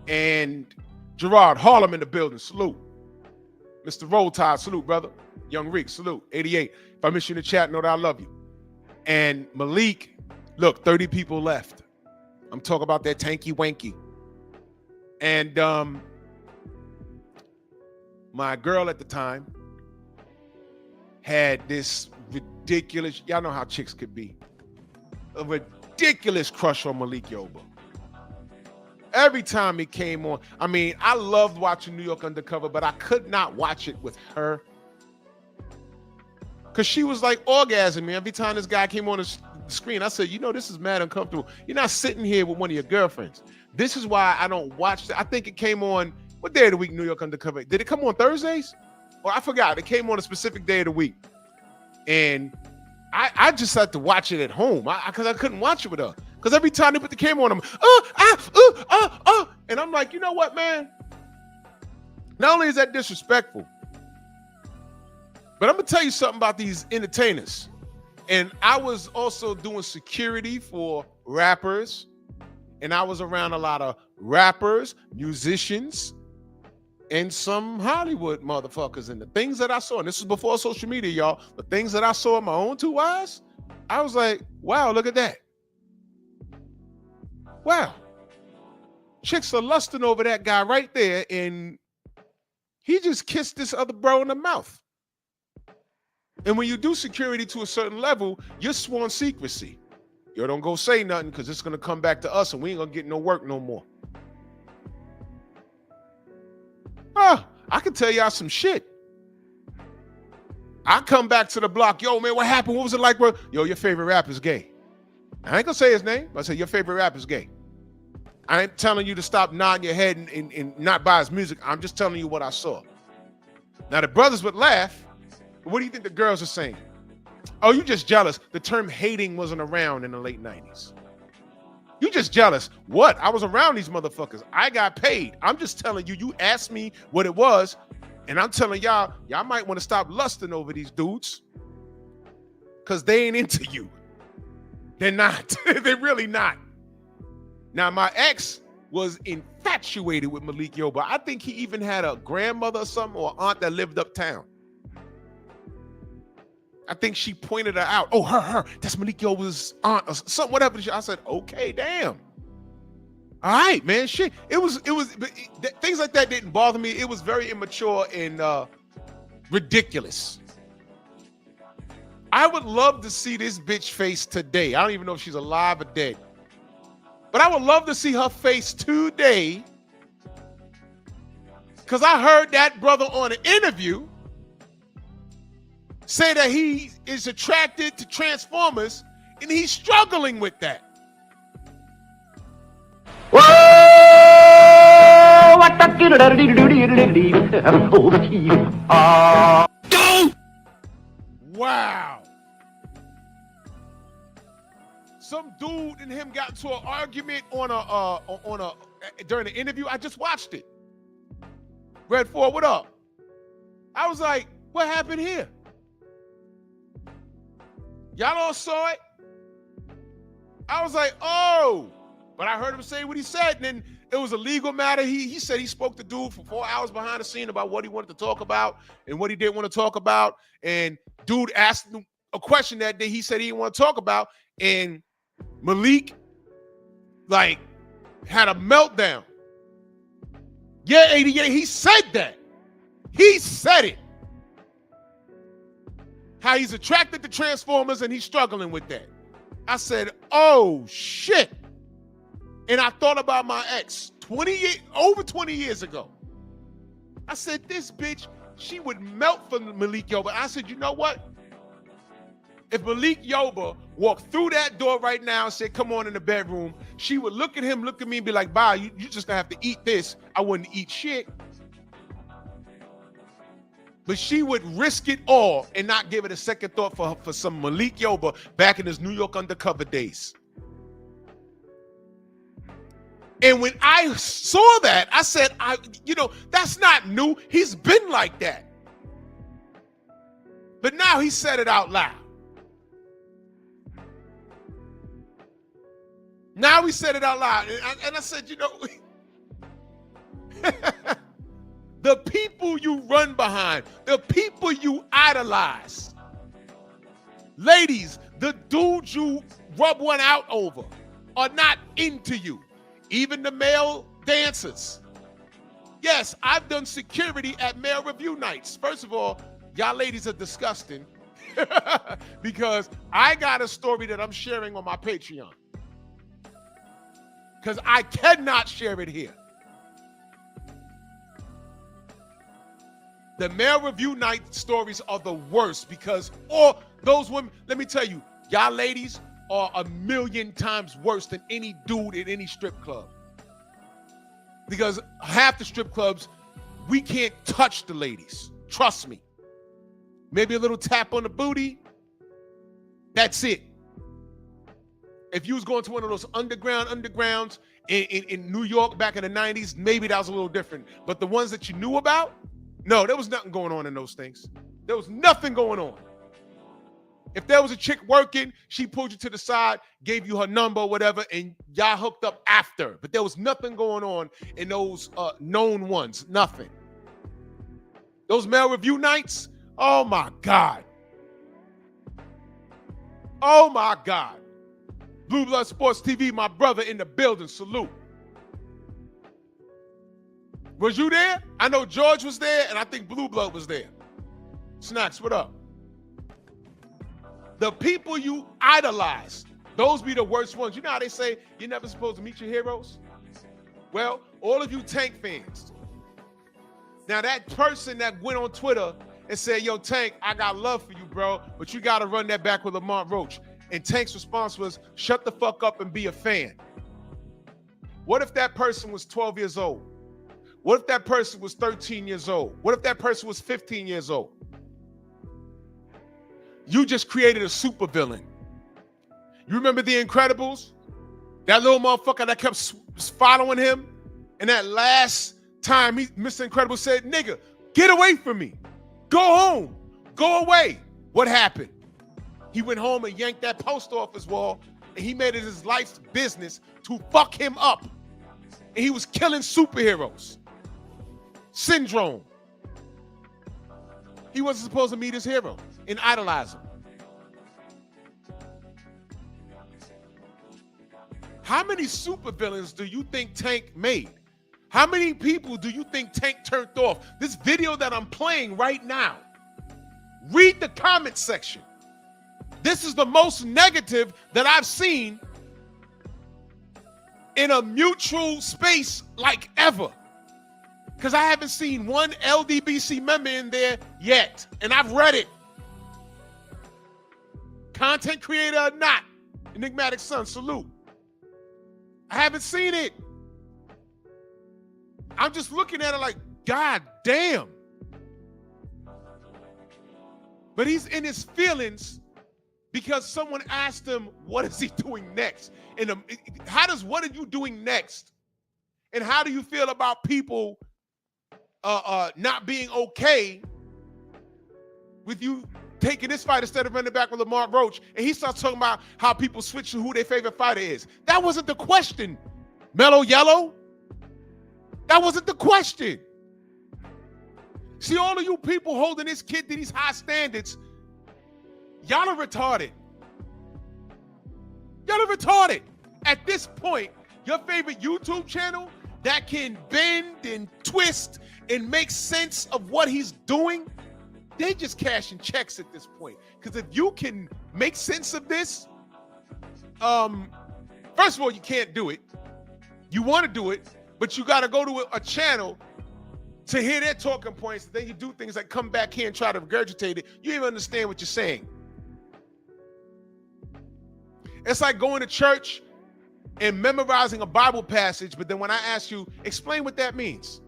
And Gerard, Harlem in the building, salute. Mr. Roll Tide, salute, brother. Young Rick, salute. 88. If I miss you in the chat, know that I love you. And Malik, look, 30 people left. I'm talking about that tanky wanky. And my girl at the time had this ridiculous, y'all know how chicks could be, a ridiculous crush on Malik Yoba. Every time he came on, I mean, I loved watching New York Undercover, but I could not watch it with her. Because she was like orgasming me every time this guy came on the screen. I said, you know, this is mad uncomfortable. You're not sitting here with one of your girlfriends. This is why I don't watch it. I think it came on, what day of the week New York Undercover? Did it come on Thursdays? or I forgot. It came on a specific day of the week. And I just had to watch it at home because I couldn't watch it with her. Because every time they put the camera on, I'm, and I'm like, you know what, man? Not only is that disrespectful, but I'm going to tell you something about these entertainers. And I was also doing security for rappers. And I was around a lot of rappers, musicians, and some Hollywood motherfuckers. And the things that I saw, and this was before social media, y'all, the things that I saw with my own two eyes, I was like, wow, look at that. Wow. Chicks are lusting over that guy right there, and he just kissed this other bro in the mouth. And when you do security to a certain level, you're sworn secrecy. Yo, don't go say nothing because it's going to come back to us and we ain't going to get no work no more. I can tell y'all some shit. I come back to the block. Yo, man, what happened? What was it like, bro? Yo, your favorite rapper's gay. I ain't going to say his name. I say your favorite rapper's gay. I ain't telling you to stop nodding your head and not buy his music. I'm just telling you what I saw. Now, the brothers would laugh. What do you think the girls are saying? Oh, you just jealous. The term hating wasn't around in the late 90s. You just jealous. What? I was around these motherfuckers. I got paid. I'm just telling you, you asked me what it was, and I'm telling y'all might want to stop lusting over these dudes because they ain't into you. They're not. They're really not. Now, my ex was infatuated with Malik Yoba. I think he even had a grandmother or something or aunt that lived uptown. I think she pointed her out. Oh, her. That's Malik Yoba's aunt or something, whatever. I said, okay, damn. All right, man. Shit. It was things like that didn't bother me. It was very immature and ridiculous. I would love to see this bitch face today. I don't even know if she's alive or dead. But I would love to see her face today. Because I heard that brother on an interview say that he is attracted to Transformers and he's struggling with that. Wow. Some dude and him got into an argument during the interview. I just watched it. Red 4, what up? I was like, what happened here? Y'all all saw it? I was like, oh. But I heard him say what he said, and then it was a legal matter. He said he spoke to dude for 4 hours behind the scene about what he wanted to talk about and what he didn't want to talk about. And dude asked him a question that day he said he didn't want to talk about. And Malik, like, had a meltdown. Yeah, 88, he said that. He said it. How he's attracted to Transformers and he's struggling with that. I said, oh, shit. And I thought about my ex over 20 years ago. I said, this bitch, she would melt for Malik Yoba. I said, you know what? If Malik Yoba walked through that door right now and said, come on in the bedroom, she would look at him, look at me and be like, bye, you just gonna have to eat this. I wouldn't eat shit. But she would risk it all and not give it a second thought for some Malik Yoba back in his New York undercover days. And when I saw that, I said, that's not new. He's been like that. But now he said it out loud. Now he said it out loud. And I said, the people you run behind, the people you idolize, ladies, the dudes you rub one out over are not into you. Even the male dancers. Yes, I've done security at male review nights. First of all, y'all ladies are disgusting because I got a story that I'm sharing on my Patreon. Because I cannot share it here. The male review night stories are the worst because all those women, let me tell you, y'all ladies are 1,000,000 times worse than any dude in any strip club. Because half the strip clubs, we can't touch the ladies. Trust me. Maybe a little tap on the booty. That's it. If you was going to one of those undergrounds in New York back in the 90s, maybe that was a little different. But the ones that you knew about, no, there was nothing going on in those things. There was nothing going on. If there was a chick working, she pulled you to the side, gave you her number or whatever, and y'all hooked up after. But there was nothing going on in those known ones. Nothing. Those male review nights, oh my God. Oh my God. Blue Blood Sports TV, my brother in the building, salute. Was you there? I know George was there, and I think Blue Blood was there. Snacks, what up? The people you idolize, those be the worst ones. You know how they say you're never supposed to meet your heroes? Well, all of you Tank fans. Now that person that went on Twitter and said, yo, Tank, I got love for you, bro, but you got to run that back with Lamont Roach. And Tank's response was, shut the fuck up and be a fan. What if that person was 12 years old? What if that person was 13 years old? What if that person was 15 years old? You just created a supervillain. You remember The Incredibles? That little motherfucker that kept following him? And that last time Mr. Incredible said, nigga, get away from me. Go home. Go away. What happened? He went home and yanked that post office wall, and he made it his life's business to fuck him up. And he was killing superheroes. Syndrome. He wasn't supposed to meet his hero and idolize him. How many supervillains do you think Tank made? How many people do you think Tank turned off? This video that I'm playing right now. Read the comment section. This is the most negative that I've seen in a mutual space like ever. Because I haven't seen one LDBC member in there yet. And I've read it. Content creator or not. Enigmatic Son, salute. I haven't seen it. I'm just looking at it like, God damn. But he's in his feelings because someone asked him, what is he doing next? And what are you doing next? And how do you feel about people not being okay with you taking this fight instead of running back with Lamont Roach? And he starts talking about how people switch to who their favorite fighter is. That wasn't the question, Mellow Yellow. That wasn't the question. See, all of you people holding this kid to these high standards, y'all are retarded. Y'all are retarded. At this point, your favorite YouTube channel that can bend and twist and make sense of what he's doing, they just cashing checks at this point. Because if you can make sense of this, first of all, you can't do it. You want to do it, but you got to go to a channel to hear their talking points. Then you do things like come back here and try to regurgitate it. You even understand what you're saying. It's like going to church and memorizing a Bible passage, but then when I ask you, explain what that means.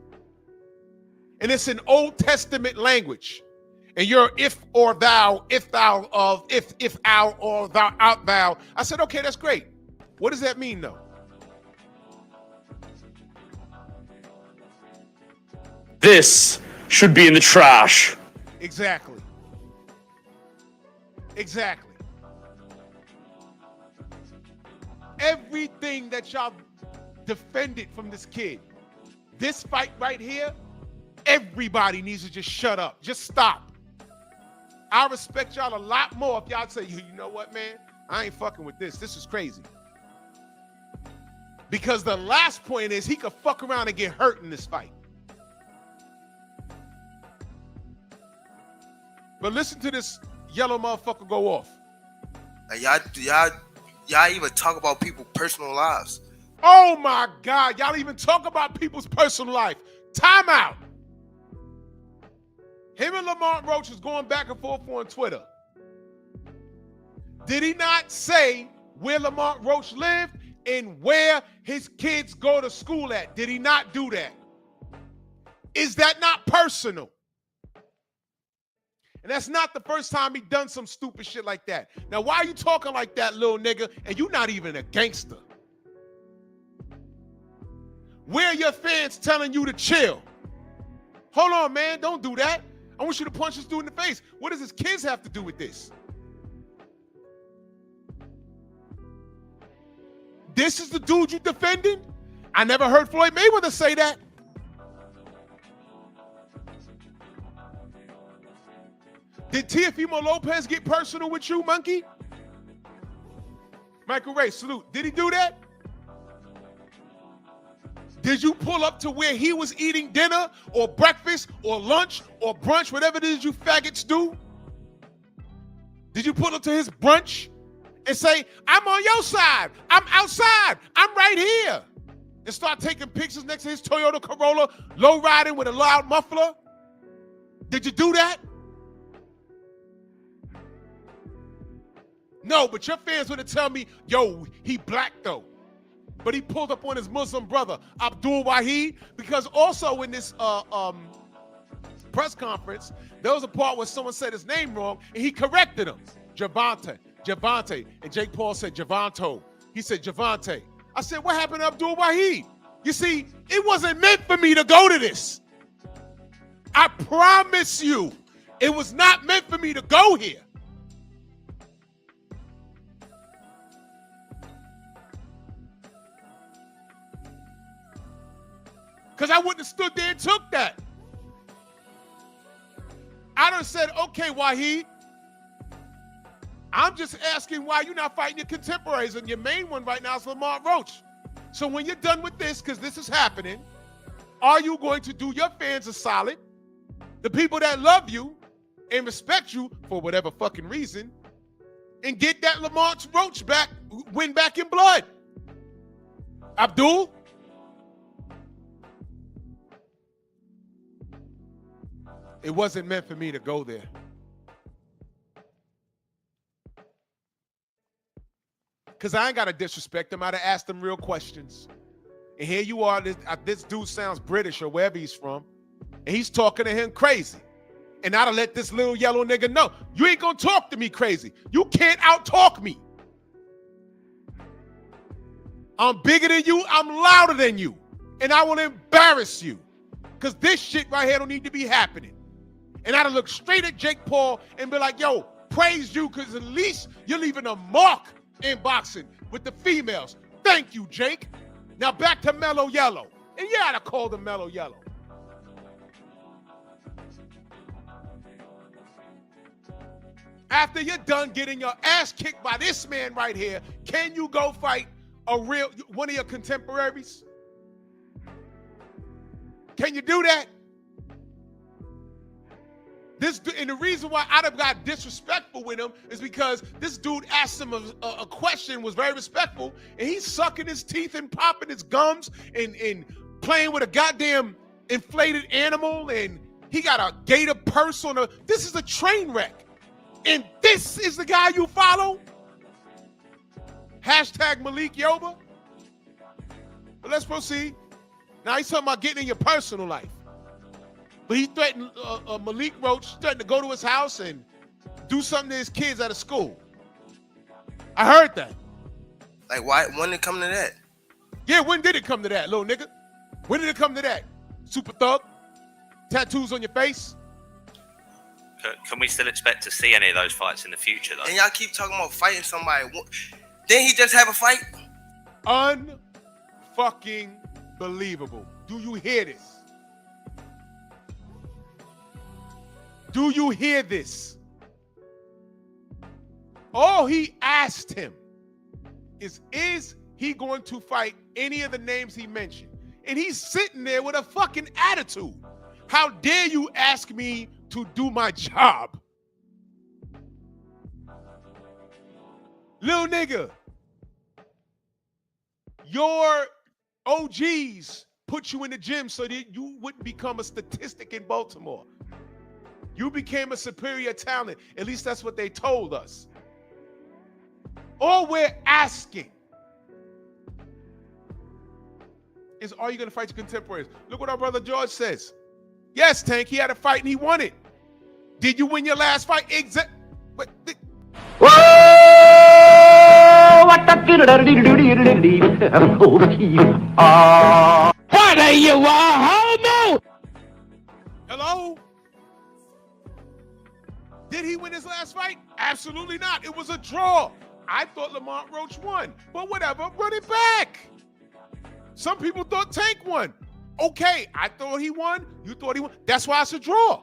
And it's in Old Testament language. And you're if or thou, if thou of, if thou or thou out thou. I said, okay, that's great. What does that mean though? This should be in the trash. Exactly. Exactly. Everything that y'all defended from this kid, this fight right here, everybody needs to just shut up. Just stop. I respect y'all a lot more if y'all say, you know what, man? I ain't fucking with this. This is crazy. Because the last point is he could fuck around and get hurt in this fight. But listen to this yellow motherfucker go off. Like y'all even talk about people's personal lives. Oh my God, y'all even talk about people's personal life. Time out. Him and Lamont Roach was going back and forth on Twitter. Did he not say where Lamont Roach lived and where his kids go to school at? Did he not do that? Is that not personal? And that's not the first time he done some stupid shit like that. Now, why are you talking like that, little nigga, and you not even a gangster? Where are your fans telling you to chill? Hold on, man. Don't do that. I want you to punch this dude in the face. What does his kids have to do with this? This is the dude you defending? I never heard Floyd Mayweather say that. Did Teofimo Lopez get personal with you, monkey? Michael Ray, salute. Did he do that? Did you pull up to where he was eating dinner or breakfast or lunch or brunch, whatever it is you faggots do? Did you pull up to his brunch and say, I'm on your side, I'm outside, I'm right here, and start taking pictures next to his Toyota Corolla, low riding with a loud muffler? Did you do that? No, but your fans would have tell me, yo, he black though. But he pulled up on his Muslim brother, Abdul Wahid, because also in this press conference, there was a part where someone said his name wrong, and he corrected him. Javante. And Jake Paul said Javanto. He said Javante. I said, what happened to Abdul Wahid? You see, it wasn't meant for me to go to this. I promise you, it was not meant for me to go here. Because I wouldn't have stood there and took that. I done said, okay, Wahid, I'm just asking why you're not fighting your contemporaries, and your main one right now is Lamont Roach. So when you're done with this, because this is happening, are you going to do your fans a solid, the people that love you and respect you for whatever fucking reason, and get that Lamont Roach back, win back in blood? Abdul? It wasn't meant for me to go there. Because I ain't got to disrespect him. I'd have asked him real questions. And here you are, this dude sounds British or wherever he's from, and he's talking to him crazy. And I'd have let this little yellow nigga know, you ain't going to talk to me crazy. You can't out-talk me. I'm bigger than you. I'm louder than you. And I will embarrass you. Because this shit right here don't need to be happening. And I'd have looked straight at Jake Paul and be like, yo, praise you, because at least you're leaving a mark in boxing with the females. Thank you, Jake. Now back to Mellow Yellow. And yeah, I'd have called him Mellow Yellow. After you're done getting your ass kicked by this man right here, can you go fight one of your contemporaries? Can you do that? And the reason why I'd have got disrespectful with him is because this dude asked him a question, was very respectful, and he's sucking his teeth and popping his gums and playing with a goddamn inflated animal, and he got a gator purse on this is a train wreck. And this is the guy you follow? Hashtag Malik Yoba. But let's proceed. Now he's talking about getting in your personal life. But he threatened Malik Roach, threatened to go to his house and do something to his kids out of school. I heard that. Like, why? When did it come to that? Yeah, when did it come to that, little nigga? When did it come to that? Super thug? Tattoos on your face? Can we still expect to see any of those fights in the future, though? And y'all keep talking about fighting somebody. Didn't he just have a fight? Unfucking believable. Do you hear this? Do you hear this? All he asked him is he going to fight any of the names he mentioned? And he's sitting there with a fucking attitude. How dare you ask me to do my job? Little nigga, your OGs put you in the gym so that you wouldn't become a statistic in Baltimore. You became a superior talent. At least that's what they told us. All we're asking is, are you going to fight your contemporaries? Look what our brother George says. Yes, Tank, he had a fight and he won it. Did you win your last fight? Exactly. What are you, a homo? Hello? Did he win his last fight? Absolutely not. It was a draw. I thought Lamont Roach won, but whatever, run it back. Some people thought Tank won. Okay, I thought he won. You thought he won. That's why it's a draw.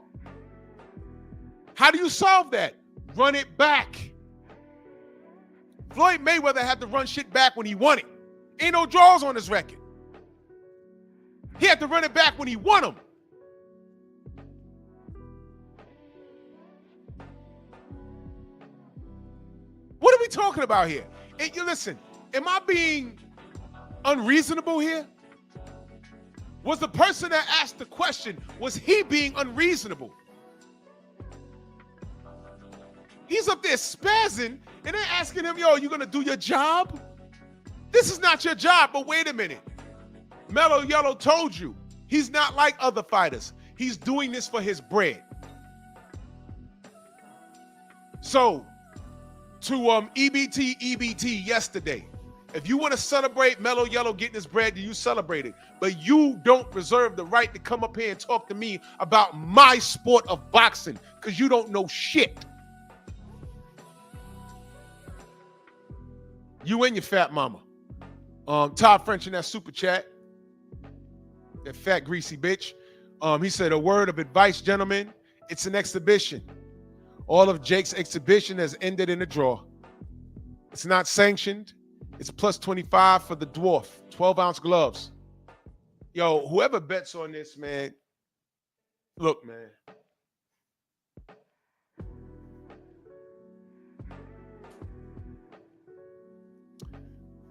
How do you solve that? Run it back. Floyd Mayweather had to run shit back when he won it. Ain't no draws on his record. He had to run it back when he won them. What are we talking about here? And you listen, am I being unreasonable here? Was the person that asked the question, was he being unreasonable? He's up there spazzing, and they're asking him, yo, you gonna do your job? This is not your job, but wait a minute. Mellow Yellow told you, he's not like other fighters. He's doing this for his bread. So, to EBT yesterday, if you want to celebrate Mellow Yellow getting his bread, then you celebrate it. But you don't reserve the right to come up here and talk to me about my sport of boxing, because you don't know shit. You and your fat mama. Todd French in that super chat. That fat greasy bitch. He said, a word of advice, gentlemen. It's an exhibition. All of Jake's exhibition has ended in a draw. It's not sanctioned. It's plus 25 for the dwarf. 12-ounce gloves. Yo, whoever bets on this, man. Look, man.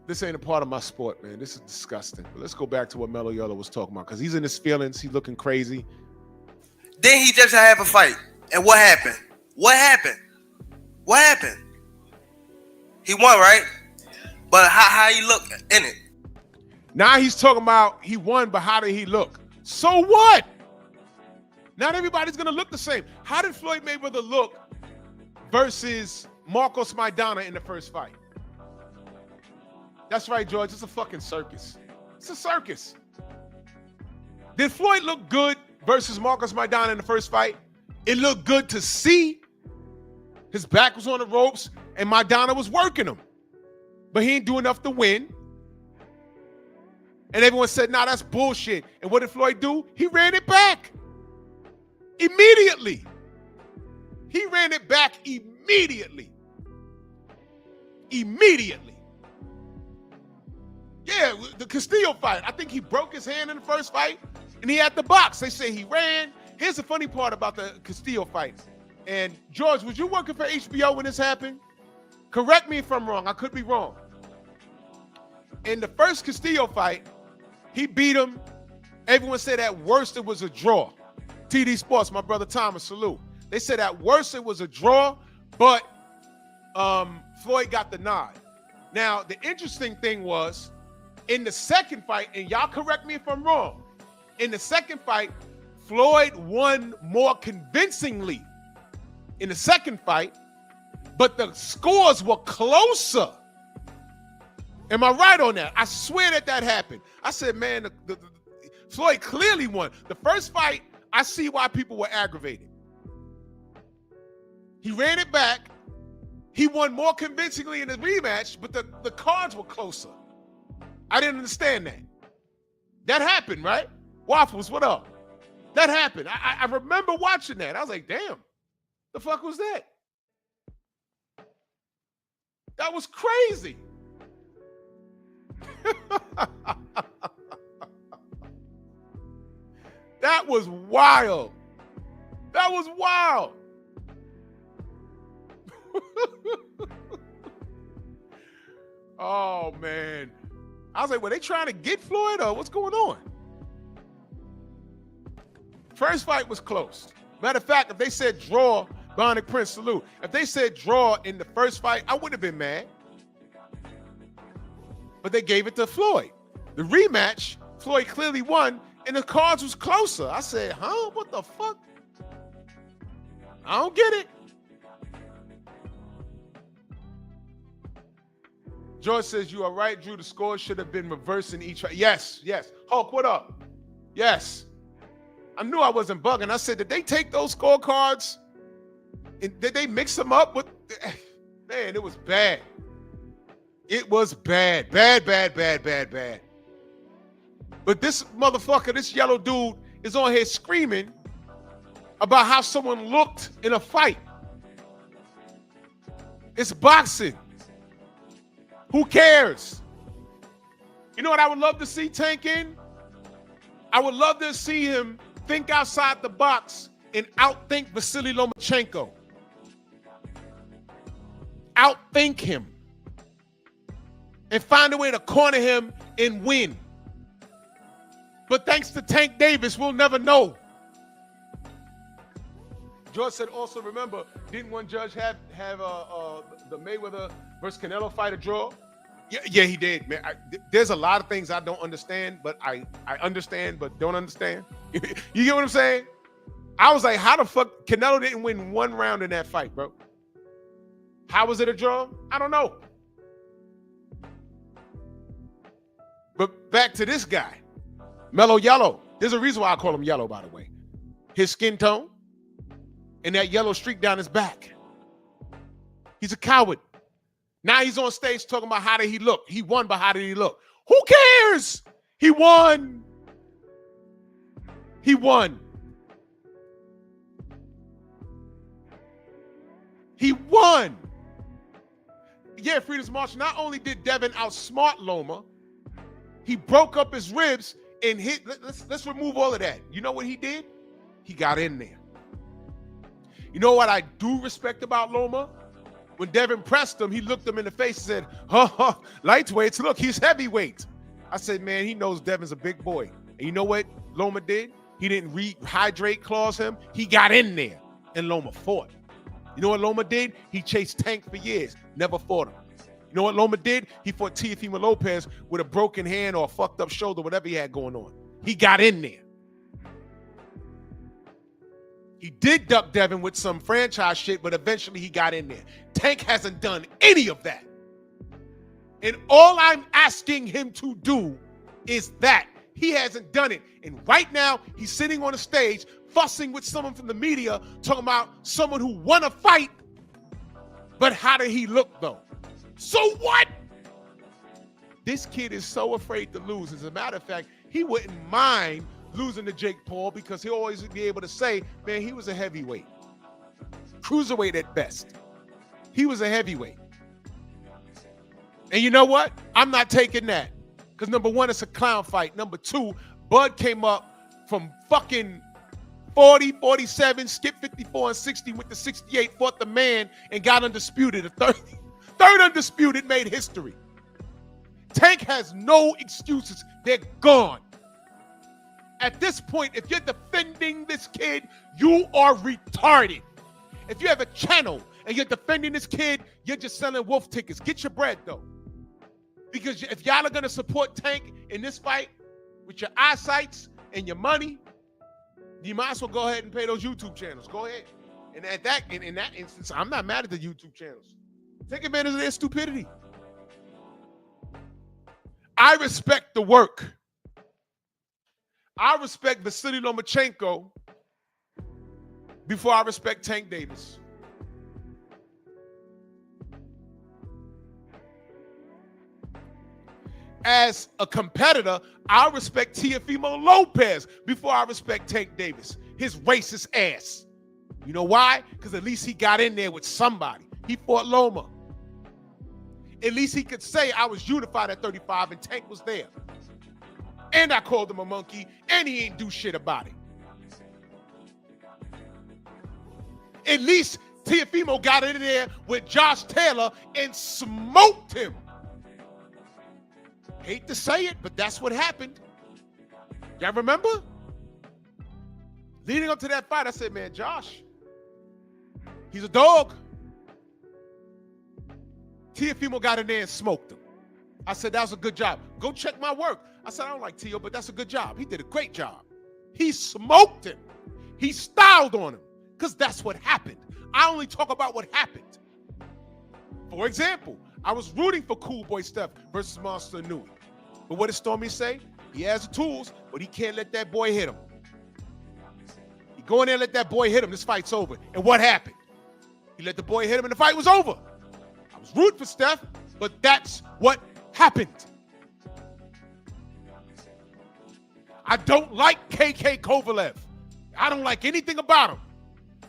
This ain't a part of my sport, man. This is disgusting. But let's go back to what Mellow Yellow was talking about, because he's in his feelings. He's looking crazy. Then he just have a fight. And what happened? What happened? What happened? He won, right? But how he look in it? Now he's talking about he won, but how did he look? So what? Not everybody's going to look the same. How did Floyd Mayweather look versus Marcos Maidana in the first fight? That's right, George. It's a fucking circus. It's a circus. Did Floyd look good versus Marcos Maidana in the first fight? It looked good to see. His back was on the ropes, and Maidana was working him. But he didn't do enough to win. And everyone said, nah, that's bullshit. And what did Floyd do? He ran it back. Immediately. He ran it back immediately. Immediately. Yeah, the Castillo fight. I think he broke his hand in the first fight, and he had the box. They say he ran. Here's the funny part about the Castillo fight. And George, was you working for HBO when this happened? Correct me if I'm wrong. I could be wrong. In the first Castillo fight, he beat him. Everyone said at worst it was a draw. TD Sports, my brother Thomas, salute. They said at worst it was a draw, but Floyd got the nod. Now, the interesting thing was, in the second fight, and y'all correct me if I'm wrong, in the second fight, Floyd won more convincingly in the second fight, but the scores were closer. Am I right on that? I swear that happened. I said, man, Floyd clearly won. The first fight, I see why people were aggravated. He ran it back. He won more convincingly in the rematch, but the cards were closer. I didn't understand that. That happened, right? Waffles, what up? That happened. I remember watching that. I was like, damn, the fuck was that? That was crazy. That was wild. That was wild. Oh, man. I was like, were they trying to get Floyd or what's going on? First fight was close. Matter of fact, if they said draw, Bionic Prince, salute. If they said draw in the first fight, I wouldn't have been mad. But they gave it to Floyd. The rematch, Floyd clearly won, and the cards was closer. I said, huh? What the fuck? I don't get it. George says, you are right, Drew. The score should have been reversed in each fight. Yes, yes. Hulk, what up? Yes. I knew I wasn't bugging. I said, did they take those scorecards? And did they mix them up with? Man, it was bad. It was bad. Bad. But this motherfucker, this yellow dude, is on here screaming about how someone looked in a fight. It's boxing. Who cares? You know what I would love to see Tank in? I would love to see him think outside the box and outthink Vasily Lomachenko. Outthink him. And find a way to corner him and win. But thanks to Tank Davis, we'll never know. George said, also remember, didn't one judge have the Mayweather versus Canelo fight a draw? Yeah, he did, man. There's a lot of things I don't understand, but I understand, but don't understand. You get what I'm saying? I was like, how the fuck Canelo didn't win one round in that fight, bro? How was it a draw? I don't know. But back to this guy, Mellow Yellow. There's a reason why I call him Yellow, by the way. His skin tone and that yellow streak down his back. He's a coward. Now he's on stage talking about how did he look. He won, but how did he look? Who cares? He won. He won. He won. Yeah, Freedom's March. Not only did Devin outsmart Loma, he broke up his ribs and hit. Let's remove all of that. You know what he did? He got in there. You know what I do respect about Loma? When Devin pressed him, he looked him in the face and said, lightweights, look, he's heavyweight. I said, man, he knows Devin's a big boy. And you know what Loma did? He didn't rehydrate clause him. He got in there, and Loma fought. You know what Loma did? He chased Tank for years, never fought him. You know what Loma did? He fought Teofimo Lopez with a broken hand or a fucked up shoulder, whatever he had going on. He got in there. He did duck Devin with some franchise shit, but eventually he got in there. Tank hasn't done any of that. And all I'm asking him to do is that. He hasn't done it. And right now, he's sitting on a stage fussing with someone from the media, talking about someone who won a fight. But how did he look, though? So what? This kid is so afraid to lose. As a matter of fact, he wouldn't mind losing to Jake Paul because he'll always be able to say, man, he was a heavyweight. Cruiserweight at best. He was a heavyweight. And you know what? I'm not taking that. Because number one, it's a clown fight. Number two, Bud came up from fucking 40, 47, skipped 54 and 60, went to 68, fought the man, and got undisputed. The third undisputed made history. Tank has no excuses. They're gone. At this point, if you're defending this kid, you are retarded. If you have a channel and you're defending this kid, you're just selling wolf tickets. Get your bread, though. Because if y'all are going to support Tank in this fight with your eyesights and your money, you might as well go ahead and pay those YouTube channels. Go ahead. And in that instance, I'm not mad at the YouTube channels. Take advantage of their stupidity. I respect the work. I respect Vasily Lomachenko before I respect Tank Davis. As a competitor, I respect Teofimo Lopez before I respect Tank Davis, his racist ass. You know why? Because at least he got in there with somebody. He fought Loma. At least he could say I was unified at 35 and Tank was there. And I called him a monkey, and he ain't do shit about it. At least Teofimo got in there with Josh Taylor and smoked him. Hate to say it, but that's what happened. Y'all remember? Leading up to that fight, I said, man, Josh, he's a dog. Teofimo got in there and smoked him. I said, that was a good job. Go check my work. I said, I don't like Teo, but that's a good job. He did a great job. He smoked him. He styled on him. because that's what happened. I only talk about what happened. For example, I was rooting for Cool Boy Steph versus Monster Nui. But what did Stormy say? He has the tools, but he can't let that boy hit him. He go in there and let that boy hit him. This fight's over. And what happened? He let the boy hit him and the fight was over. I was rooting for Steph, but that's what happened. I don't like KK Kovalev. I don't like anything about him.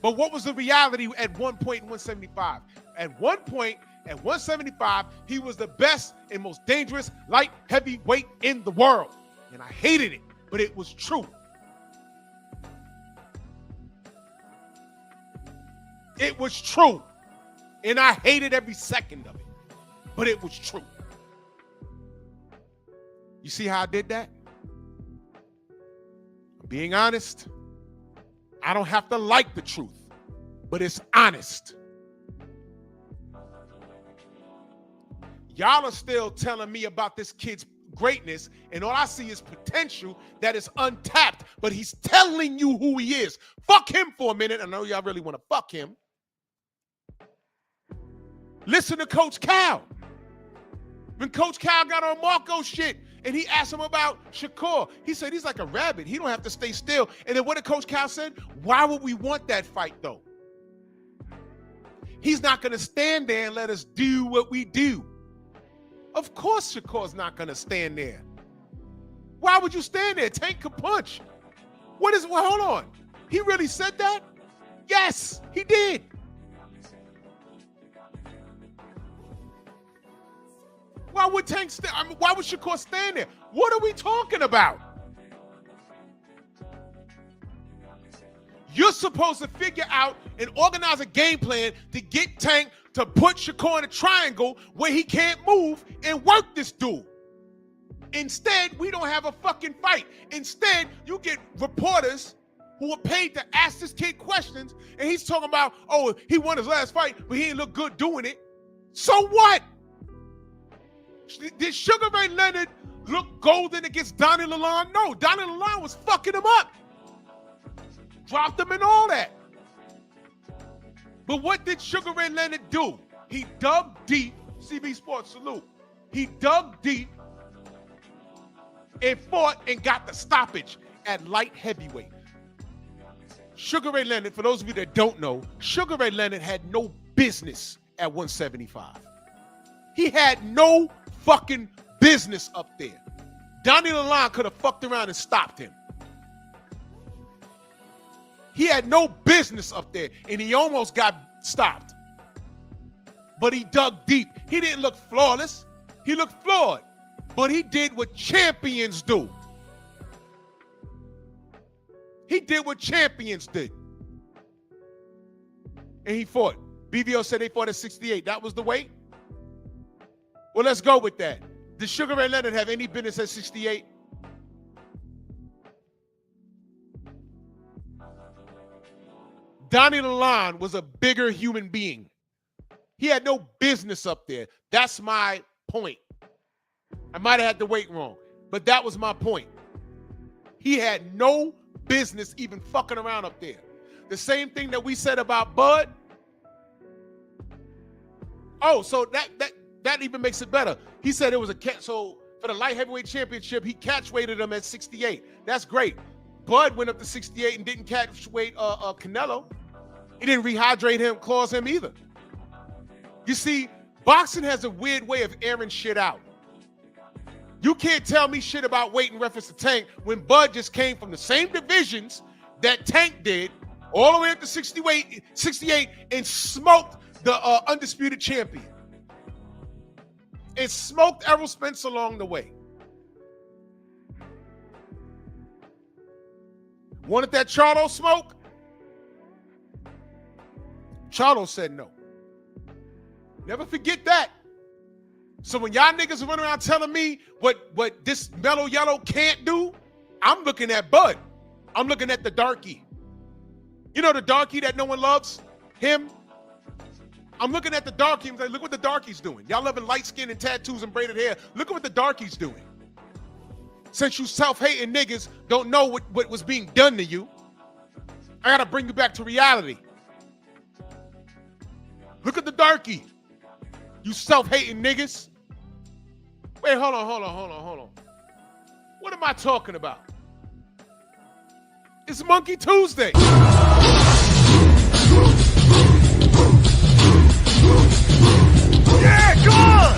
But what was the reality at one point in 175? At one point, at 175, he was the best and most dangerous light heavyweight in the world. And I hated it, but it was true. It was true. And I hated every second of it. But it was true. You see how I did that? I'm being honest. I don't have to like the truth, but it's honest. Y'all are still telling me about this kid's greatness, and all I see is potential that is untapped, but he's telling you who he is. Fuck him for a minute. I know y'all really want to fuck him. Listen to Coach Cal. When Coach Cal got on Marco shit, and he asked him about Shakur, he said he's like a rabbit. He don't have to stay still. And then what did Coach Cal said? Why would we want that fight, though? He's not going to stand there and let us do what we do. Of course Shakur's not going to stand there. Why would you stand there? Tank could punch. Well, hold on. He really said that? Yes, he did. Why would Tank why would Shakur stand there? What are we talking about? You're supposed to figure out and organize a game plan to get Tank to put Shakur in a triangle where he can't move and work this dude. Instead, we don't have a fucking fight. Instead, you get reporters who are paid to ask this kid questions, and he's talking about, oh, he won his last fight, but he didn't look good doing it. So what? Did Sugar Ray Leonard look golden against Donnie Lalonde? No, Donnie Lalonde was fucking him up. Dropped him and all that. But what did Sugar Ray Leonard do? He dug deep. CB Sports, salute. He dug deep and fought and got the stoppage at light heavyweight. Sugar Ray Leonard, for those of you that don't know, Sugar Ray Leonard had no business at 175. He had no fucking business up there. Donnie Lalonde could have fucked around and stopped him. He had no business up there, and he almost got stopped. But he dug deep. He didn't look flawless. He looked flawed. But he did what champions do. He did what champions did. And he fought. BVO said they fought at 68. That was the weight? Well, let's go with that. Did Sugar Ray Leonard have any business at 68? Donnie Lalonde was a bigger human being. He had no business up there. That's my point. I might have had the weight wrong, but that was my point. He had no business even fucking around up there. The same thing that we said about Bud. Oh, so that even makes it better. He said it was a catch. So for the light heavyweight championship, he catch weighted him at 68. That's great. Bud went up to 68 and didn't catch weight Canelo. He didn't rehydrate him, clause him either. You see, boxing has a weird way of airing shit out. You can't tell me shit about weight in reference to Tank when Bud just came from the same divisions that Tank did, all the way up to 68 and smoked the undisputed champion. And smoked Errol Spence along the way. Wanted that Charlo smoke? Charlo said no. Never forget that. So when y'all niggas are running around telling me what this Mellow Yellow can't do, I'm looking at Bud. I'm looking at the darky. You know the darky that no one loves? Him? I'm looking at the darky. I'm like, look what the darky's doing. Y'all loving light skin and tattoos and braided hair. Look at what the darky's doing. Since you self-hating niggas don't know what was being done to you. I gotta bring you back to reality. Look at the darky. You self-hating niggas. Wait, hold on. What am I talking about? It's Monkey Tuesday. Yeah, come on!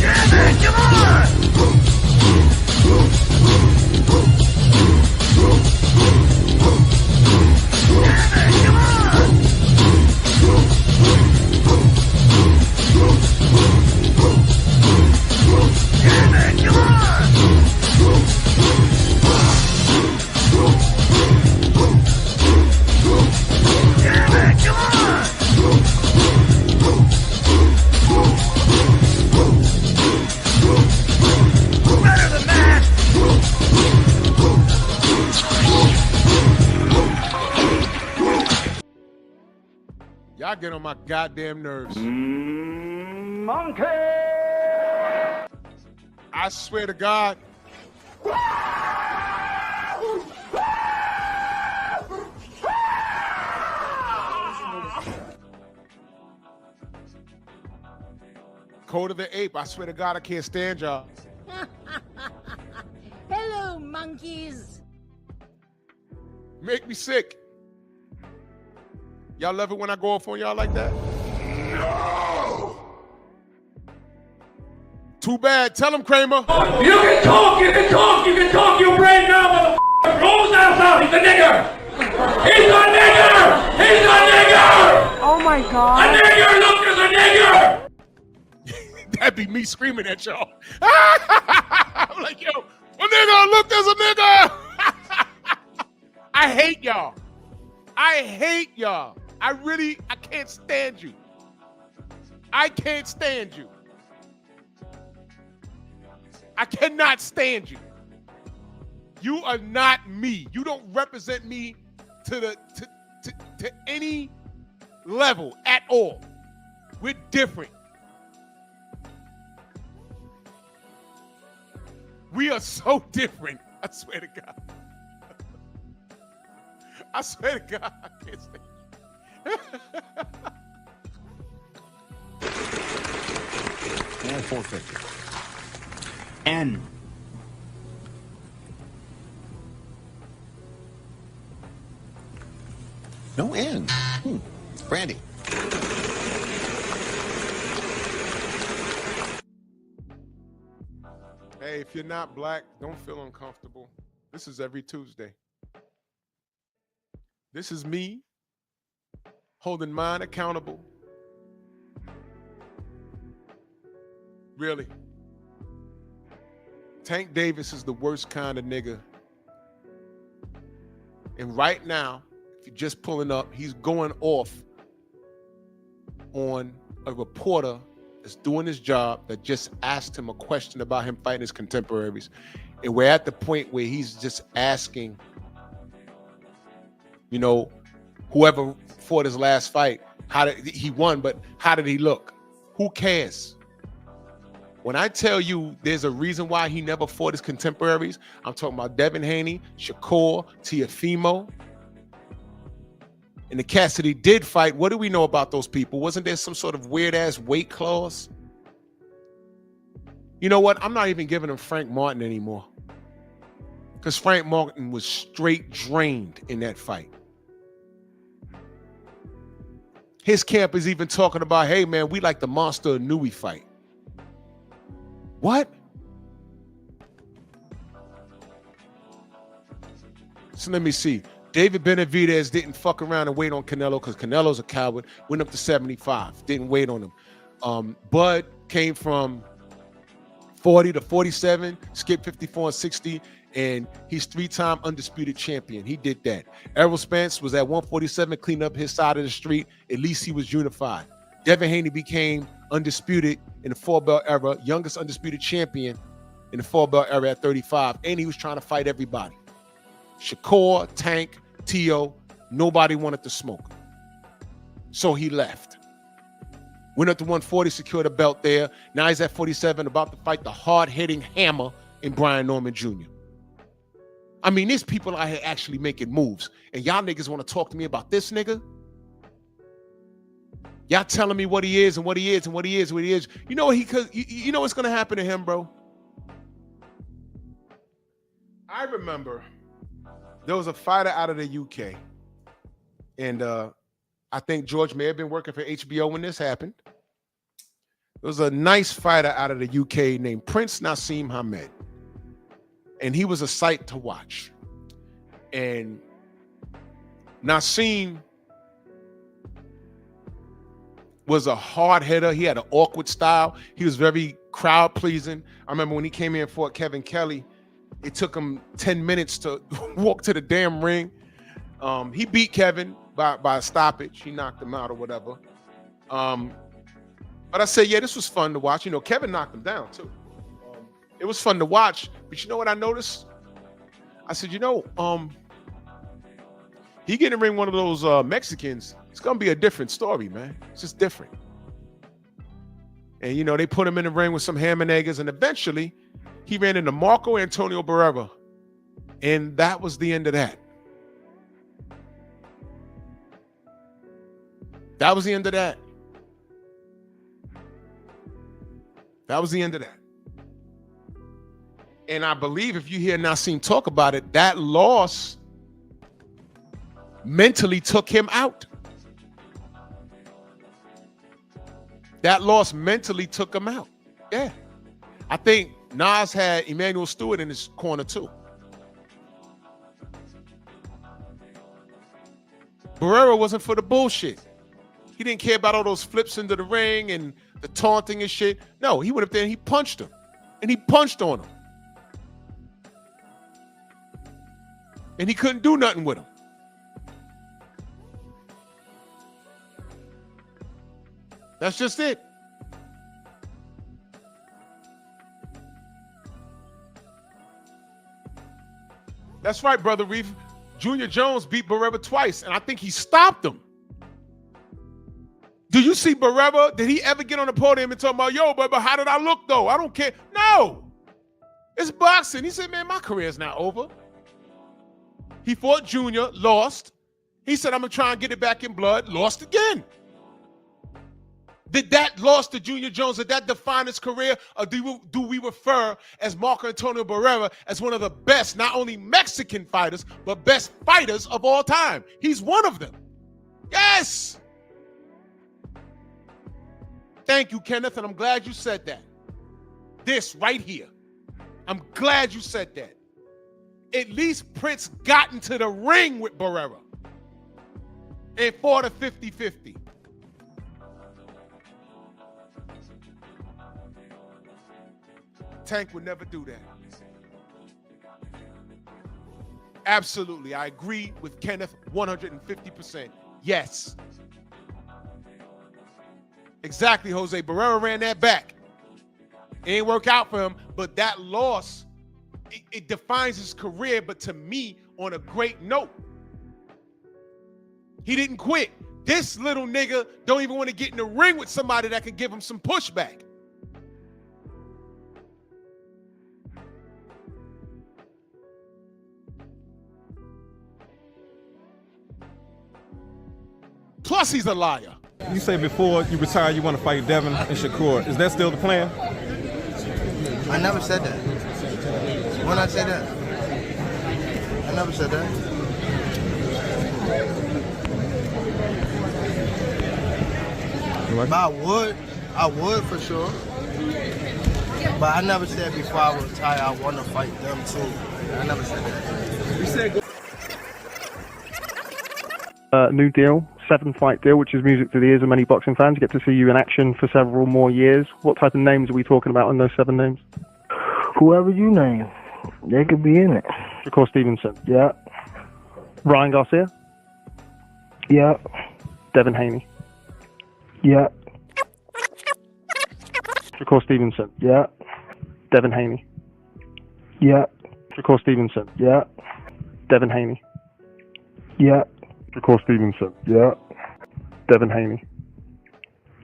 Yeah, man, come on! Yeah, man, come on! Yeah, man, come on! Yeah, man, come on! Better than that! Y'all get on my goddamn nerves. Monkey! I swear to God. Code of the Ape. I swear to God, I can't stand y'all. Hello, monkeys. Make me sick. Y'all love it when I go off on y'all like that? No. Too bad. Tell him, Kramer. You can talk your brain now, motherfucker. Rolls out, he's a nigger. He's a nigger. He's a nigger. Oh my God. A nigger, look, there's a nigger. That'd be me screaming at y'all. I'm like, yo, a nigga, look, there's a nigga. I hate y'all. I hate y'all. I can't stand you. I can't stand you. I cannot stand you. You are not me. You don't represent me to any level at all. We're different. We are so different. I swear to God. I swear to God, I can't stand And 450. N. No N. Brandy. Hey, if you're not black, don't feel uncomfortable. This is every Tuesday. This is me holding mine accountable. Really. Tank Davis is the worst kind of nigga. And right now, if you're just pulling up, he's going off on a reporter that's doing his job that just asked him a question about him fighting his contemporaries. And we're at the point where he's just asking, you know, whoever fought his last fight, he won, but how did he look? Who cares? When I tell you there's a reason why he never fought his contemporaries, I'm talking about Devin Haney, Shakur, Teofimo. And the cats that he did fight, what do we know about those people? Wasn't there some sort of weird-ass weight clause? You know what? I'm not even giving him Frank Martin anymore. Because Frank Martin was straight drained in that fight. His camp is even talking about, hey, man, we like the Monster Nui fight. What? So let me see. David Benavidez didn't fuck around and wait on Canelo because Canelo's a coward. Went up to 75. Didn't wait on him. Bud came from 40 to 47, skipped 54 and 60, and he's 3-time undisputed champion. He did that. Errol Spence was at 147, cleaned up his side of the street. At least he was unified. Devin Haney became undisputed in the 4-belt era, youngest undisputed champion in the 4-belt era at 35, and he was trying to fight everybody. Shakur, Tank, Tio, Nobody wanted to smoke. So he left. Went up to 140, secured a belt there. Now he's at 47, about to fight the hard-hitting hammer in Brian Norman Jr. I mean, there's people out here actually making moves. And y'all niggas want to talk to me about this nigga? Y'all telling me what he is and what he is and what he is, what he is. You know you know what's gonna happen to him, bro? I remember there was a fighter out of the UK, and I think George may have been working for HBO when this happened. There was a nice fighter out of the UK named Prince Nassim Hamed, and he was a sight to watch. And Nassim was a hard hitter. He had an awkward style. He was very crowd pleasing. I remember when he came in and fought Kevin Kelly, it took him 10 minutes to walk to the damn ring. He beat Kevin by a stoppage. He knocked him out or whatever. But I said, yeah, this was fun to watch. You know, Kevin knocked him down too. It was fun to watch. But you know what I noticed? I said, you know, he get in the ring one of those Mexicans, it's gonna be a different story, man. It's just different. And you know, they put him in the ring with some ham and eggers, and eventually he ran into Marco Antonio Barrera. And that was the end of that. That was the end of that. That was the end of that. And I believe if you hear Nassim talk about it, that loss mentally took him out. That loss mentally took him out. Yeah. I think Nas had Emmanuel Stewart in his corner too. Barrera wasn't for the bullshit. He didn't care about all those flips into the ring and the taunting and shit. No, he went up there and he punched him. And he punched on him. And he couldn't do nothing with him. That's just it. That's right, Brother Reef. Junior Jones beat Barrera twice, and I think he stopped him. Do you see Barrera? Did he ever get on the podium and talk about, yo, but how did I look, though? I don't care. No. It's boxing. He said, man, my career's not over. He fought Junior, lost. He said, I'm going to try and get it back in blood, lost again. Did that loss to Junior Jones, did that define his career? Or do we refer as Marco Antonio Barrera as one of the best, not only Mexican fighters, but best fighters of all time? He's one of them. Yes. Thank you, Kenneth, and I'm glad you said that. This right here. I'm glad you said that. At least Prince got into the ring with Barrera and fought a 50-50. Tank would never do that. Absolutely. I agree with Kenneth 150%. Yes. Exactly, Jose. Barrera ran that back. It ain't work out for him, but that loss, it defines his career, but to me, on a great note. He didn't quit. This little nigga don't even want to get in the ring with somebody that can give him some pushback. Plus, he's a liar. You say before you retire, you want to fight Devin and Shakur. Is that still the plan? I never said that. When I said that? I never said that. But I would for sure. But I never said before I retire, I want to fight them too. I never said that. You said new deal, 7-fight deal, which is music to the ears of many boxing fans. Get to see you in action for several more years. What type of names are we talking about in those 7 names? Whoever you name, they could be in it. Shakur Stevenson. Yeah. Ryan Garcia. Yeah. Devin Haney. Yeah. Shakur Stevenson. Yeah. Devin Haney. Yeah. Shakur Stevenson. Yeah. Devin Haney. Yeah. Shakur Stevenson. Yeah. Devin Haney.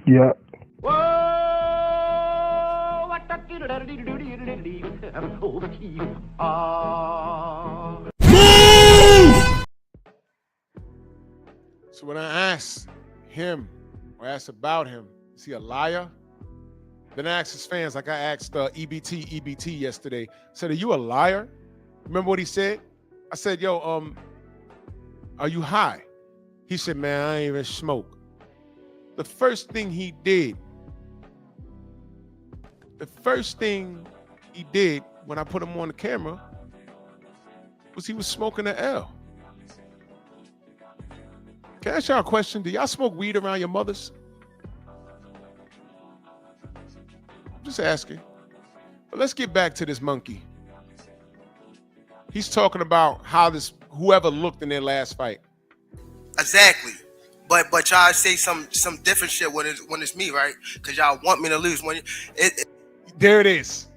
Yeah. So when I asked him or asked about him, is he a liar? Then I asked his fans, like I asked EBT yesterday. I said, are you a liar? Remember what he said? I said, yo, are you high? He said, man, I ain't even smoke. The first thing he did when I put him on the camera was he was smoking an L. Can I ask y'all a question? Do y'all smoke weed around your mothers? I'm just asking. But let's get back to this monkey. He's talking about how whoever looked in their last fight. Exactly. But y'all say some different shit when it's me, right? Because y'all want me to lose. There it is.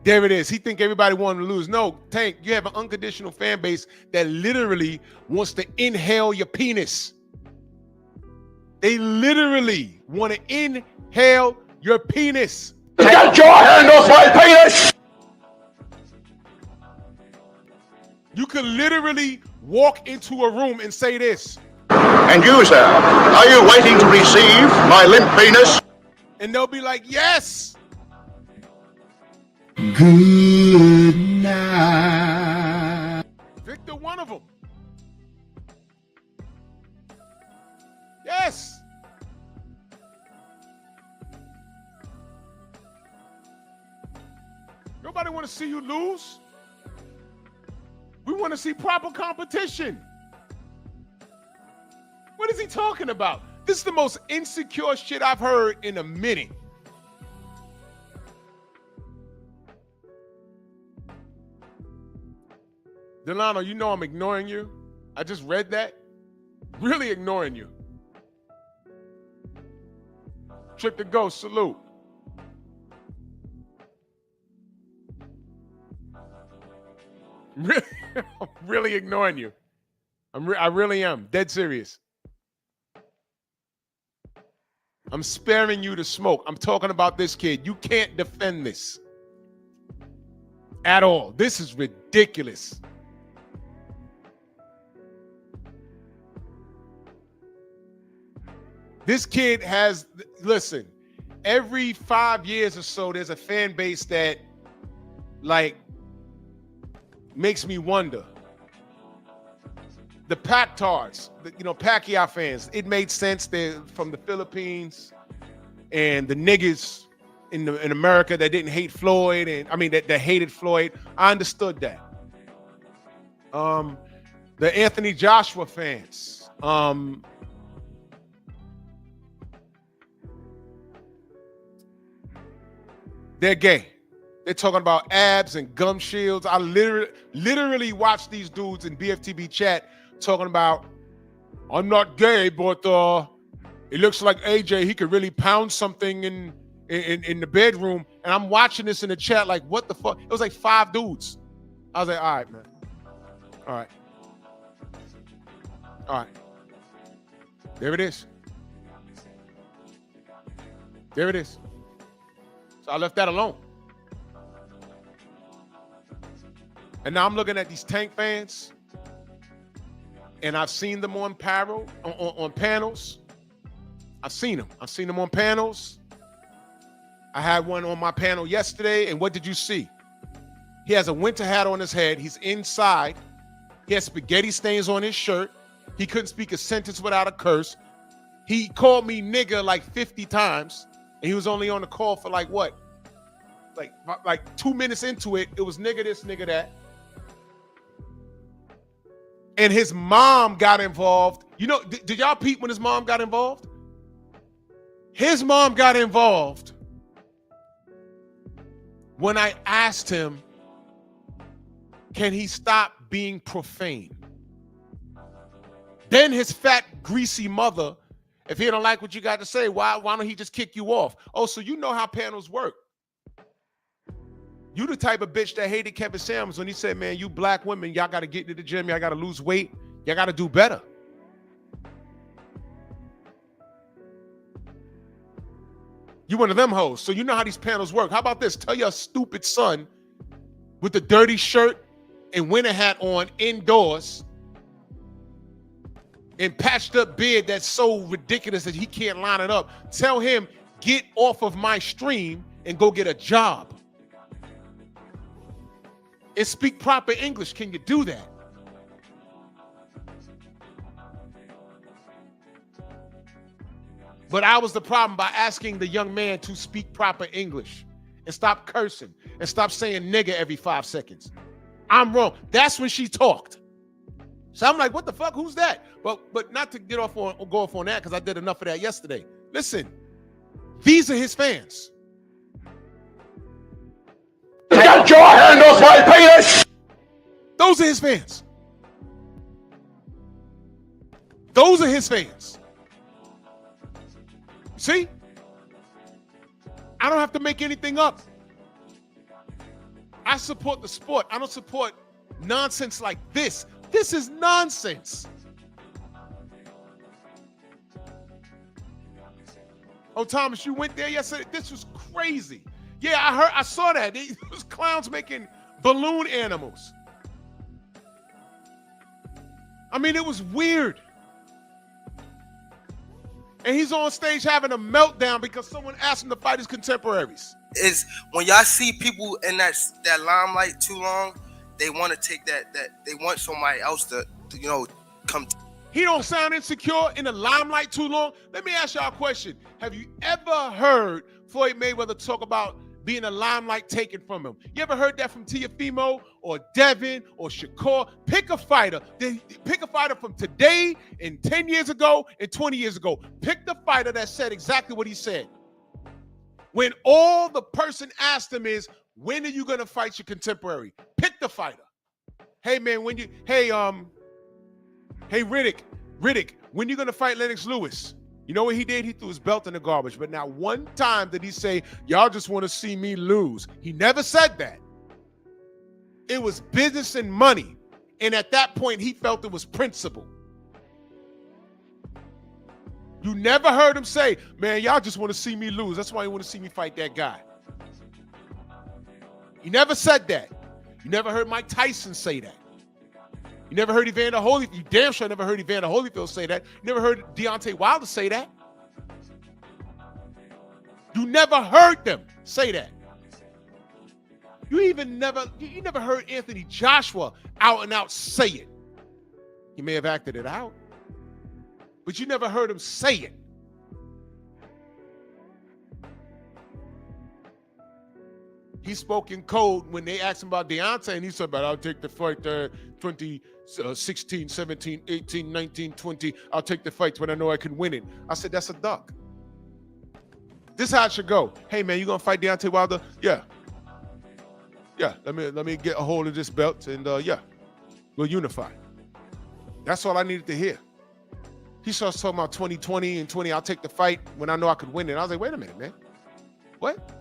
There it is. He think everybody wanted to lose. No, Tank, you have an unconditional fan base that literally wants to inhale your penis. They literally want to inhale your penis. Get your hand off my penis! You could literally walk into a room and say this. And you, sir, are you waiting to receive my limp penis? And they'll be like, yes. Good night. Victor, one of them. Yes. Nobody want to see you lose. We want to see proper competition. What is he talking about? This is the most insecure shit I've heard in a minute. Delano, you know I'm ignoring you. I just read that. Really ignoring you. Trip to go, salute. Really, I'm really ignoring you. I really am. Dead serious. I'm sparing you to smoke. I'm talking about this kid. You can't defend this at all. This is ridiculous. This kid has, listen, every 5 years or so, there's a fan base that, like, makes me wonder. The Pactards, Pacquiao fans, it made sense. They're from the Philippines, and the niggas in America that didn't hate Floyd, that hated Floyd. I understood that. The Anthony Joshua fans, they're gay. They're talking about abs and gum shields. I literally watched these dudes in BFTB chat talking about, I'm not gay, but it looks like AJ, he could really pound something in the bedroom. And I'm watching this in the chat like, what the fuck? It was like 5 dudes. I was like, all right, man. All right. All right. There it is. There it is. So I left that alone. And now I'm looking at these Tank fans, and I've seen them on panels. I've seen them. I've seen them on panels. I had one on my panel yesterday, and what did you see? He has a winter hat on his head. He's inside. He has spaghetti stains on his shirt. He couldn't speak a sentence without a curse. He called me nigga like 50 times, and he was only on the call for like what? Like 2 minutes into it, it was nigga this, nigga that. And his mom got involved. Did y'all peep when his mom got involved? His mom got involved when I asked him, can he stop being profane? Then his fat, greasy mother, if he don't like what you got to say, why don't he just kick you off? Oh, so you know how panels work. You the type of bitch that hated Kevin Samuels when he said, man, you black women, y'all got to get into the gym. Y'all got to lose weight. Y'all got to do better. You one of them hoes. So you know how these panels work. How about this? Tell your stupid son with the dirty shirt and winter hat on indoors and patched up beard that's so ridiculous that he can't line it up. Tell him, get off of my stream and go get a job. And speak proper English. Can you do that? But I was the problem by asking the young man to speak proper English and stop cursing and stop saying nigga every 5 seconds. I'm wrong. That's when she talked. So I'm like, what the fuck? Who's that? But not to get off on or go off on that, because I did enough of that yesterday. Listen, these are his fans. Get your hand off my penis! Those are his fans. Those are his fans. See? I don't have to make anything up. I support the sport. I don't support nonsense like this. This is nonsense. Oh, Thomas, you went there yesterday? This was crazy. Yeah, I saw that. It was clowns making balloon animals. I mean, it was weird. And he's on stage having a meltdown because someone asked him to fight his contemporaries. Is when y'all see people in that limelight too long, they want to take that they want somebody else to come. He don't sound insecure in the limelight too long. Let me ask y'all a question. Have you ever heard Floyd Mayweather talk about being a limelight taken from him? You ever heard that from Teofimo or Devin or Shakur? Pick a fighter. Pick a fighter from today and 10 years ago and 20 years ago. Pick the fighter that said exactly what he said. When all the person asked him is, when are you going to fight your contemporary? Pick the fighter. Hey, man, hey, Riddick, when you going to fight Lennox Lewis? You know what he did? He threw his belt in the garbage. But not one time did he say, y'all just want to see me lose. He never said that. It was business and money. And at that point, he felt it was principle. You never heard him say, man, y'all just want to see me lose. That's why you want to see me fight that guy. He never said that. You never heard Mike Tyson say that. You never heard Evander Holyfield. You damn sure never heard Evander Holyfield say that. You never heard Deontay Wilder say that. You never heard them say that. You never heard Anthony Joshua out and out say it. He may have acted it out, but you never heard him say it. He spoke in code when they asked him about Deontay, and he said, but I'll take the fight 2016, 17, 18, 19, 20. I'll take the fights when I know I can win it. I said, that's a duck. This is how it should go. Hey, man, you going to fight Deontay Wilder? Yeah. Yeah, let me get a hold of this belt, and yeah, we'll unify. That's all I needed to hear. He starts talking about 2020 and 20. I'll take the fight when I know I could win it. I was like, wait a minute, man. What?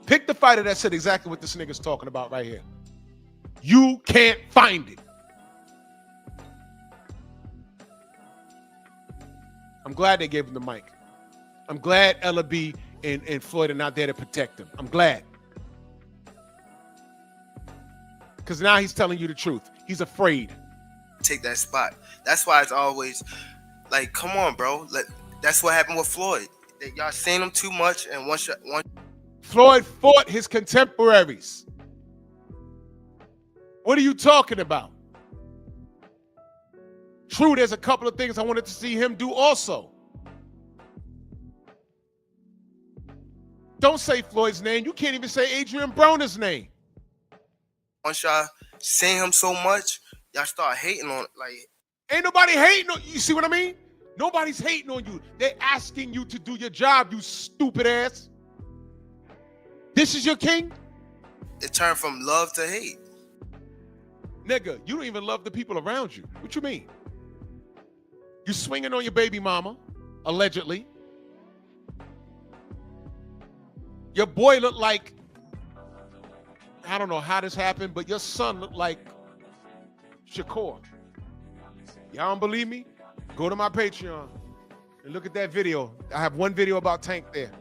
Pick the fighter that said exactly what this nigga's talking about right here. You can't find it. I'm glad they gave him the mic. I'm glad Ella B and Floyd are not there to protect him. I'm glad. Because now he's telling you the truth. He's afraid. Take that spot. That's why it's always like, come on, bro. That's what happened with Floyd. Y'all seen him too much, and one. Floyd fought his contemporaries. What are you talking about? True, there's a couple of things I wanted to see him do also. Don't say Floyd's name. You can't even say Adrian Broner's name. Once y'all seen him so much, y'all start hating on it. Like, ain't nobody hating on you. You see what I mean? Nobody's hating on you. They're asking you to do your job, you stupid ass. This is your king? It turned from love to hate. Nigga, you don't even love the people around you. What you mean? You swinging on your baby mama, allegedly. Your boy looked like, I don't know how this happened, but your son looked like Shakur. Y'all don't believe me? Go to my Patreon And look at that video. I have one video about Tank there.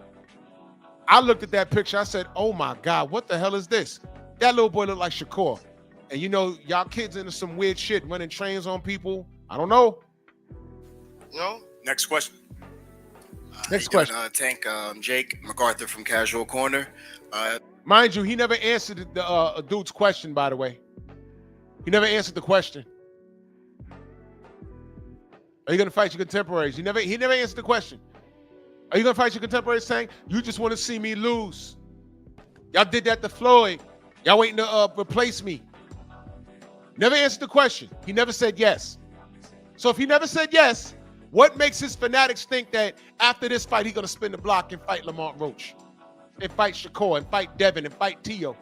I looked at that picture. I said, oh my God, what the hell is this? That little boy looked like Shakur. And you know, y'all kids into some weird shit, running trains on people. I don't know. No. Next question. Next question. Tank, Jake MacArthur from Casual Corner. Mind you, he never answered the dude's question, by the way. He never answered the question. Are you going to fight your contemporaries? He never answered the question. Are you going to fight your contemporaries saying, you just want to see me lose? Y'all did that to Floyd. Y'all waiting to replace me. Never answered the question. He never said yes. So if he never said yes, what makes his fanatics think that after this fight, he's going to spin the block and fight Lamont Roach, and fight Shakur, and fight Devin, and fight Tio?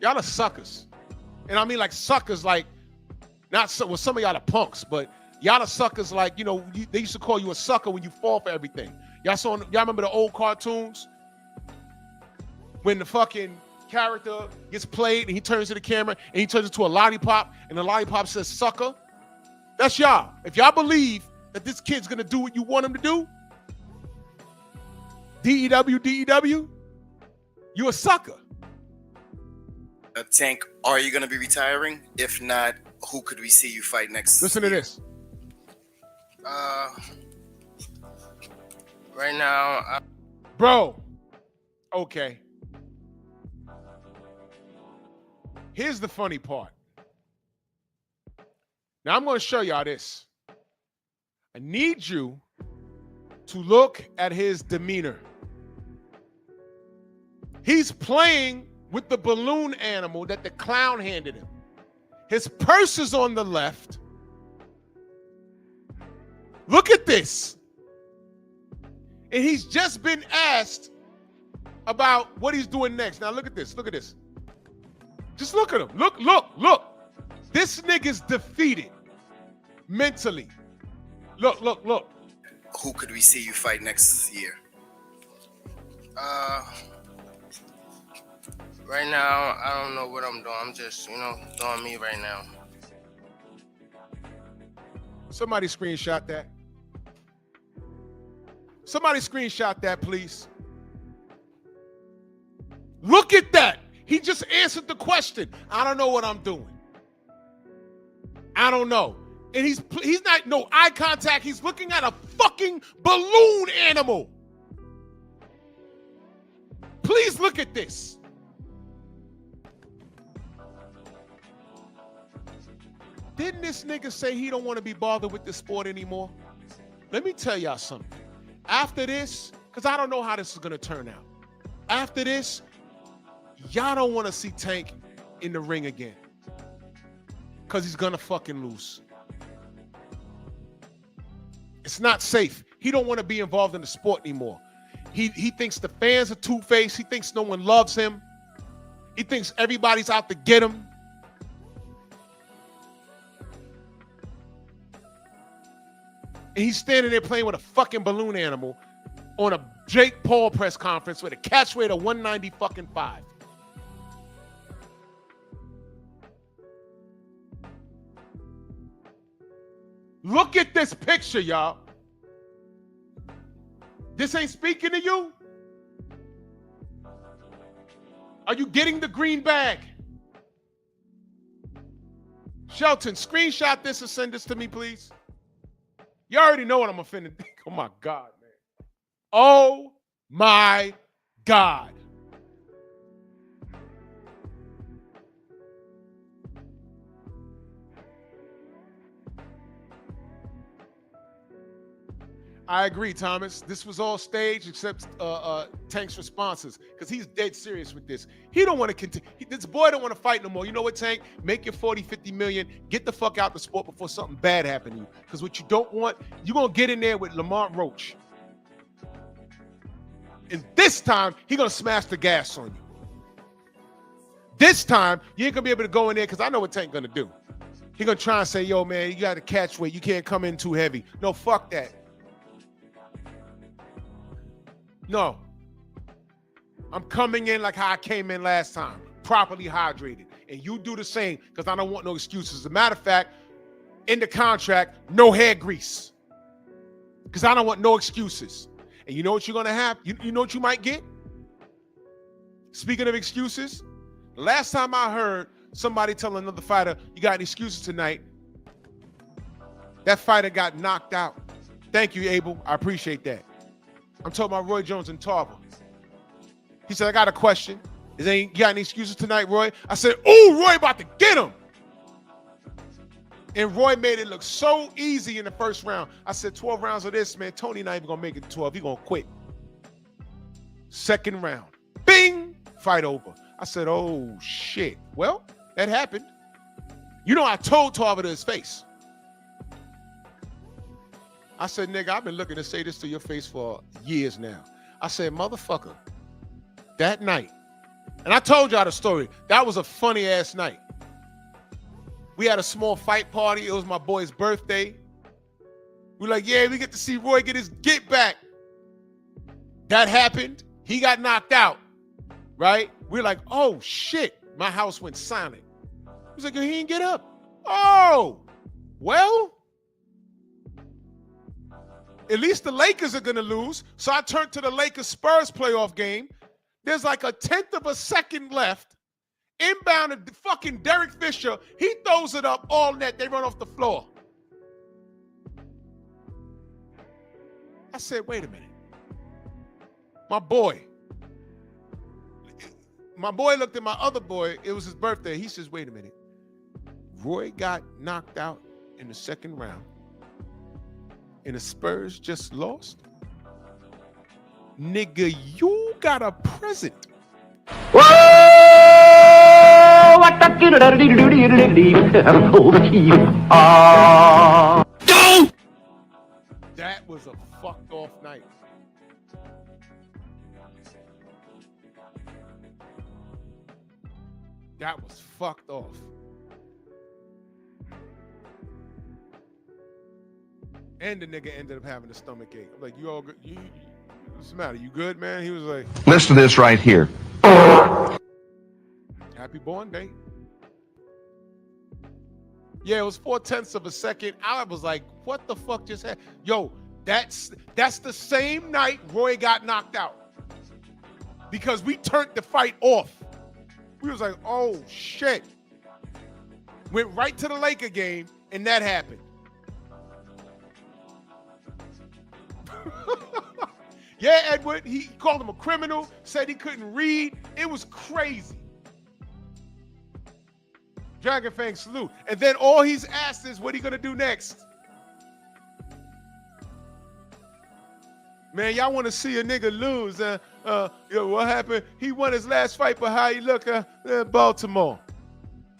Y'all are suckers. And I mean like suckers, like, not so, well, some of y'all are punks, but y'all are suckers like, you know, they used to call you a sucker when you fall for everything. Y'all remember the old cartoons? When the fucking character gets played and he turns to the camera and he turns into a lollipop and the lollipop says sucker? That's y'all. If y'all believe that this kid's gonna do what you want him to do, DEW, you a sucker. Tank, are you going to be retiring? If not, who could we see you fight next? Listen to this. Right now, bro. Okay. Here's the funny part. Now I'm going to show y'all this. I need you to look at his demeanor. He's playing with the balloon animal that the clown handed him. His purse is on the left. Look at this. And he's just been asked about what he's doing next. Now look at this. Look at this. Just look at him. Look. This nigga's defeated mentally. Look. Who could we see you fight next year? Right now, I don't know what I'm doing. I'm just, doing me right now. Somebody screenshot that. Somebody screenshot that, please. Look at that. He just answered the question. I don't know what I'm doing. I don't know. And he's not, no eye contact. He's looking at a fucking balloon animal. Please look at this. Didn't this nigga say he don't want to be bothered with the sport anymore? Let me tell y'all something. After this, because I don't know how this is going to turn out. After this, y'all don't want to see Tank in the ring again. Because he's going to fucking lose. It's not safe. He don't want to be involved in the sport anymore. He thinks the fans are two-faced. He thinks no one loves him. He thinks everybody's out to get him. And he's standing there playing with a fucking balloon animal on a Jake Paul press conference with a catch weight of 195. Look at this picture, y'all. This ain't speaking to you? Are you getting the green bag? Shelton, screenshot this and send this to me, please. You already know what I'm offended. Oh my God, man. Oh my God. I agree, Thomas. This was all staged except Tank's responses, because he's dead serious with this. He don't want to continue. This boy don't want to fight no more. You know what, Tank? Make your 40, 50 million. Get the fuck out the sport before something bad happens to you. Because what you don't want, you're going to get in there with Lamont Roach. And this time, he's going to smash the gas on you. This time, you ain't going to be able to go in there, because I know what Tank going to do. He's going to try and say, yo, man, you got to catch weight. You can't come in too heavy. No, fuck that. No. I'm coming in like how I came in last time, properly hydrated. And you do the same, because I don't want no excuses. As a matter of fact, in the contract, no hair grease. Because I don't want no excuses. And you know what you're going to have? You know what you might get? Speaking of excuses, the last time I heard somebody tell another fighter, you got any excuses tonight, that fighter got knocked out. Thank you, Abel. I appreciate that. I'm talking about Roy Jones and Tarver. He said, I got a question. You got any excuses tonight, Roy? I said, ooh, Roy about to get him. And Roy made it look so easy in the first round. I said, 12 rounds of this, man. Tony not even going to make it to 12. He going to quit. Second round. Bing! Fight over. I said, oh, shit. Well, that happened. You know, I told Tarver to his face. I said, nigga, I've been looking to say this to your face for years now. I said, motherfucker, that night, and I told y'all the story. That was a funny ass night. We had a small fight party. It was my boy's birthday. We're like, yeah, we get to see Roy get his get back. That happened. He got knocked out, right? We're like, oh, shit. My house went silent. He was like, he didn't get up. Oh, well, at least the Lakers are going to lose. So I turned to the Lakers-Spurs playoff game. There's like a 10th of a second left. Inbound to fucking Derek Fisher. He throws it up all net. They run off the floor. I said, wait a minute. My boy looked at my other boy. It was his birthday. He says, wait a minute. Roy got knocked out in the second round. And the Spurs just lost? Nigga, you got a present. Whoa! That was a fucked off night. That was fucked off. And the nigga ended up having a stomach ache. I'm like, you all good? What's the matter? You good, man? He was like, Listen to this right here. happy born day. Yeah, it was 0.4 of a second. I was like, what the fuck just happened? Yo, that's the same night Roy got knocked out. Because we turned the fight off. We was like, oh shit. Went right to the Laker game, and that happened. Yeah, Edward, he called him a criminal, said he couldn't read. It was crazy. Dragon Fang, salute. And then all he's asked is, what are you going to do next? Man, y'all want to see a nigga lose. Yo, what happened? He won his last fight, but how he look Baltimore.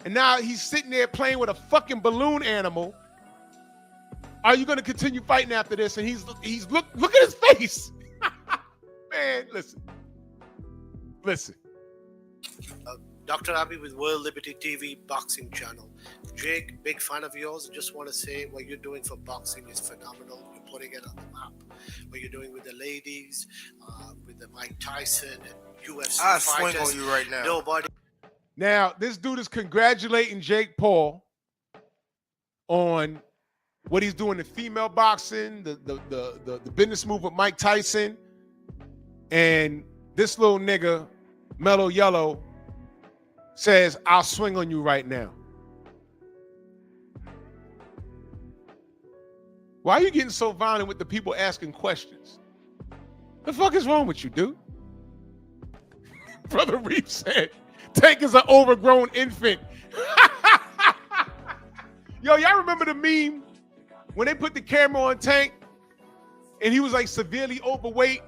And now he's sitting there playing with a fucking balloon animal. Are you going to continue fighting after this? And he's look at his face. Man, listen. Dr. Abby with World Liberty TV Boxing Channel. Jake, big fan of yours. Just want to say what you're doing for boxing is phenomenal. You're putting it on the map. What you're doing with the ladies, with the Mike Tyson and UFC I fighters. swing on you right now. Nobody. Now, this dude is congratulating Jake Paul on what he's doing in female boxing, the business move with Mike Tyson, and this little nigga, Mellow Yellow, says, I'll swing on you right now. Why are you getting so violent with the people asking questions? The fuck is wrong with you, dude? Brother Reef said, Tank is an overgrown infant. Yo, y'all remember the meme when they put the camera on Tank and he was like severely overweight,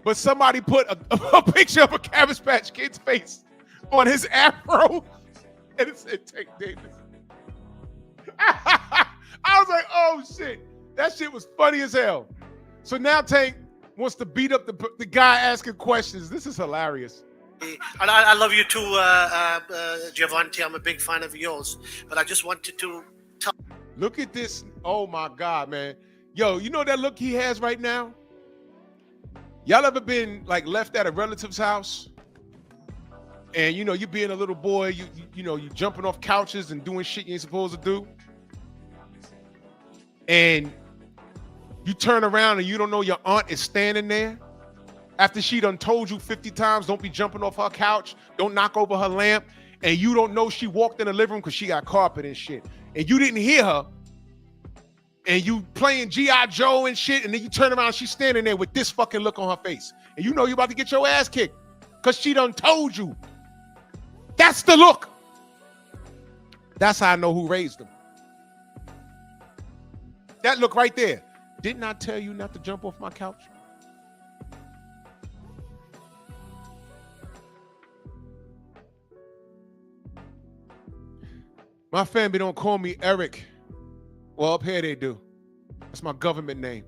but somebody put a picture of a Cabbage Patch Kid's face on his afro and it said Tank Davis. I was like, oh shit. That shit was funny as hell. So now Tank wants to beat up the guy asking questions. This is hilarious. And I love you too, Giovanni. I'm a big fan of yours. But I just wanted to tell. Look at this. Oh my God, man. Yo, you know that look he has right now? Y'all ever been like left at a relative's house? And you know, you being a little boy, you know, you jumping off couches and doing shit you ain't supposed to do. and you turn around and you don't know your aunt is standing there after she done told you 50 times, don't be jumping off her couch, don't knock over her lamp, and you don't know she walked in the living room because she got carpet and shit, and you didn't hear her, and you playing G.I. Joe and shit, and then you turn around, she's standing there with this fucking look on her face, and you know you're about to get your ass kicked because she done told you. That's the look. That's how I know who raised them. That look right there. Didn't I tell you not to jump off my couch? My family don't call me Eric. Well, up here they do. That's my government name.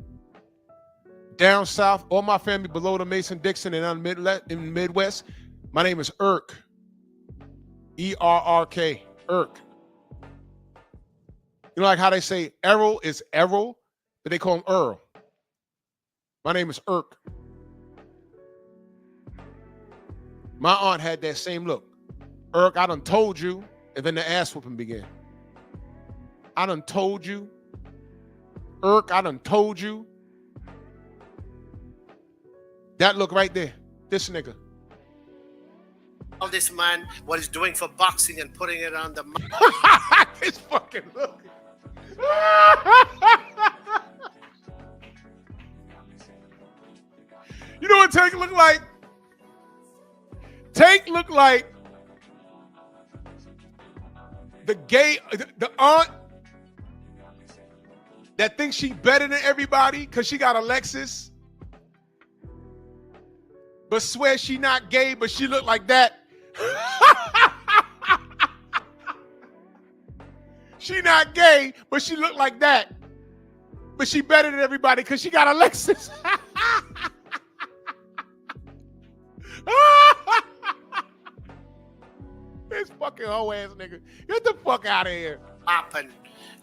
Down south, all my family below the Mason-Dixon and in the Midwest, my name is Irk. E-R-R-K. Irk. You know, like how they say Errol is Errol, but they call him Earl. My name is Irk. My aunt had that same look. Irk, I done told you, and then the ass whooping began. I done told you. Irk, I done told you. That look right there. This nigga. All this man, what he's doing for boxing and putting it on the this fucking look. You know what Tank look like? Tank look like the aunt that thinks she better than everybody because she got a Lexus, but swears she not gay, but she look like that. She not gay, but she look like that. But she better than everybody because she got a Lexus. This fucking hoe ass nigga. Get the fuck out of here. Up and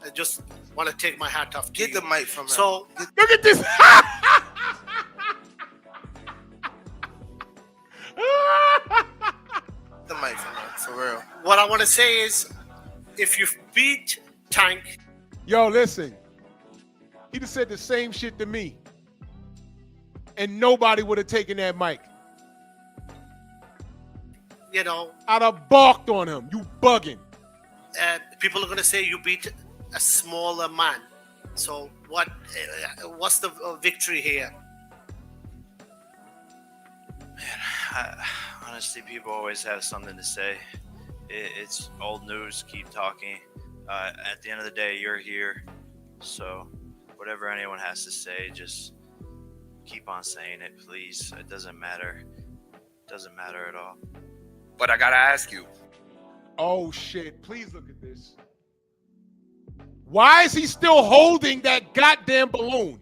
I just want to take my hat off. Get the mic from her. So look at this. The mic from her, for real. What I want to say is, if you beat Tank, yo, listen. He just said the same shit to me, and nobody would have taken that mic. you know, I'd have balked on him. You bugging. People are going to say you beat a smaller man. So what's the victory here? Man, honestly, people always have something to say. It's old news. Keep talking. At the end of the day, you're here. So whatever anyone has to say, just keep on saying it, please. It doesn't matter. It doesn't matter at all. But I got to ask you. Oh, shit. Please look at this. Why is he still holding that goddamn balloon?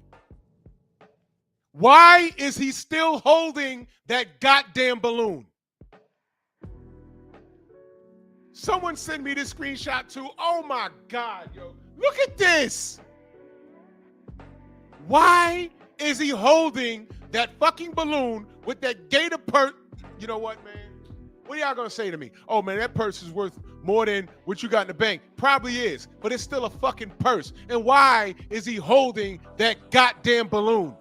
Why is he still holding that goddamn balloon? Someone send me this screenshot too. Oh my God, yo. Look at this. Why is he holding that fucking balloon with that gator purse? You know what, man? What are y'all gonna say to me? Oh man, that purse is worth more than what you got in the bank. Probably is, but it's still a fucking purse. And why is he holding that goddamn balloon?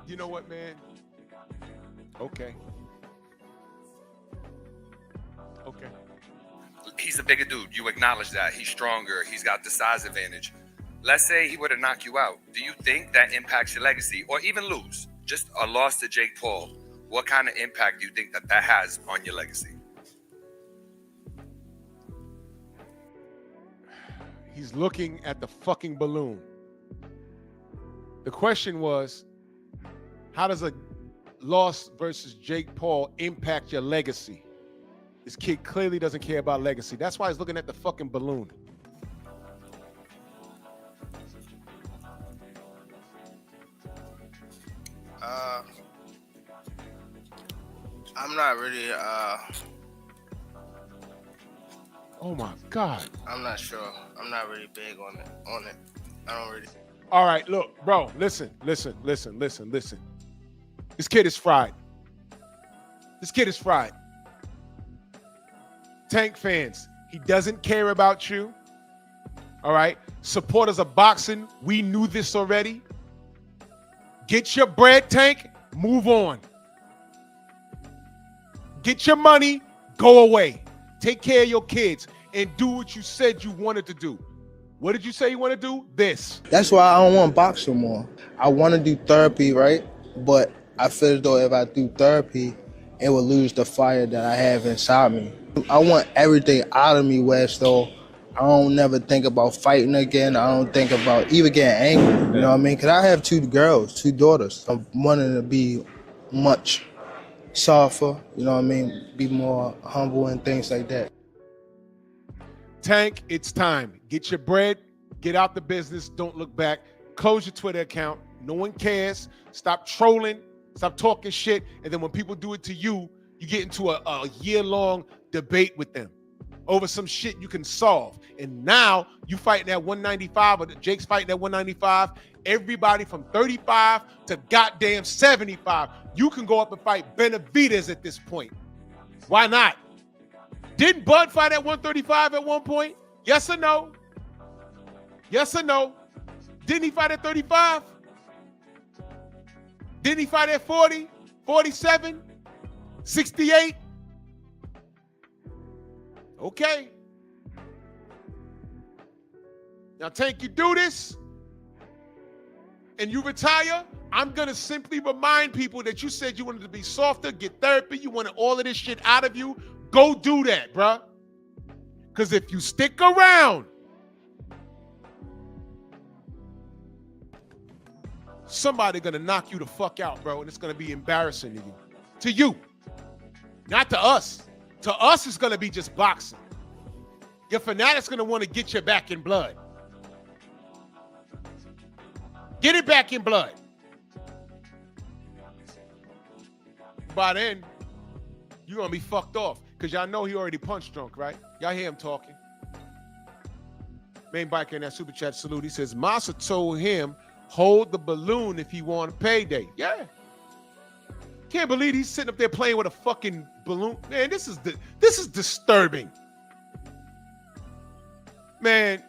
You know what, man? Okay. Okay. He's a bigger dude. You acknowledge that. He's stronger. He's got the size advantage. Let's say he would have knocked you out. Do you think that impacts your legacy? Or even lose? Just a loss to Jake Paul. What kind of impact do you think that has on your legacy? He's looking at the fucking balloon. The question was, how does a loss versus Jake Paul impact your legacy? This kid clearly doesn't care about legacy. That's why he's looking at the fucking balloon. I'm not really oh my God. I'm not sure. I'm not really big on it. I don't really. All right, look, bro, listen. This kid is fried. Tank fans, He doesn't care about you. All right? Supporters of boxing, we knew this already. Get your bread, Tank. Move on. Get your money. Go away. Take care of your kids and do what you said you wanted to do. What did you say you want to do? This. That's why I don't want to box no more. I want to do therapy, right? But I feel as though if I do therapy, it will lose the fire that I have inside me. I want everything out of me, where so I don't never think about fighting again. I don't think about even getting angry, you know what I mean? Because I have 2 girls, 2 daughters. I'm wanting to be much softer, you know what I mean? Be more humble and things like that. Tank, it's time. Get your bread. Get out the business. Don't look back. Close your Twitter account. No one cares. Stop trolling. Stop talking shit. And then when people do it to you, you get into a year-long debate with them over some shit you can solve. And now you fighting at 195, or Jake's fighting at 195. Everybody from 35 to goddamn 75. You can go up and fight Benavidez at this point. Why not? Didn't Bud fight at 135 at one point? Yes or no? Yes or no? Didn't he fight at 35? Didn't he fight at 40, 47, 68? Okay. Now, Tank, you do this and you retire, I'm going to simply remind people that you said you wanted to be softer, get therapy, you wanted all of this shit out of you. Go do that, bruh. Because if you stick around, somebody going to knock you the fuck out, bro, and it's going to be embarrassing to you. To you. Not to us. To us, it's going to be just boxing. Your fanatic's going to want to get you back in blood. Get it back in blood. By then, you're going to be fucked off. Because y'all know he already punch drunk, right? Y'all hear him talking. Main biker in that super chat salute. He says, Massa told him, hold the balloon if he want a payday. Yeah. Can't believe he's sitting up there playing with a fucking balloon. Man, this is disturbing. Man.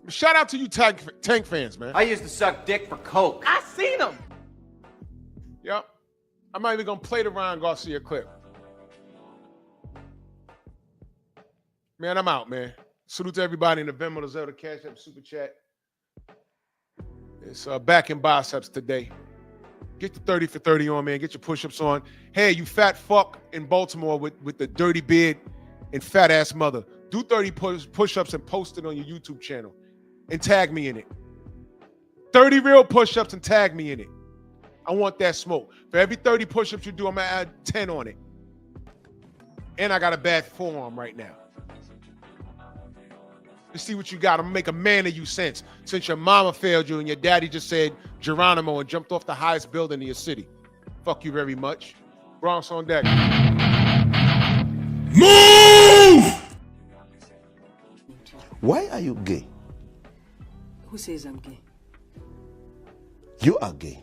Shout out to you Tank fans, man. I used to suck dick for coke. I seen him. Yep. I'm not even going to play the Ryan Garcia clip. Man, I'm out, man. Salute to everybody in the Venmo, the Zelda Cash App, Super Chat. It's back in biceps today. Get your 30 for 30 on, man. Get your push-ups on. Hey, you fat fuck in Baltimore with the dirty beard and fat-ass mother. Do 30 push-ups and post it on your YouTube channel. And tag me in it. 30 real push-ups and tag me in it. I want that smoke. For every 30 push-ups you do, I'm going to add 10 on it. And I got a bad forearm right now. Let's see what you got. I'm going to make a man of you since your mama failed you and your daddy just said Geronimo and jumped off the highest building in your city. Fuck you very much. Bronx on deck. Move! Why are you gay? Who says I'm gay? You are gay.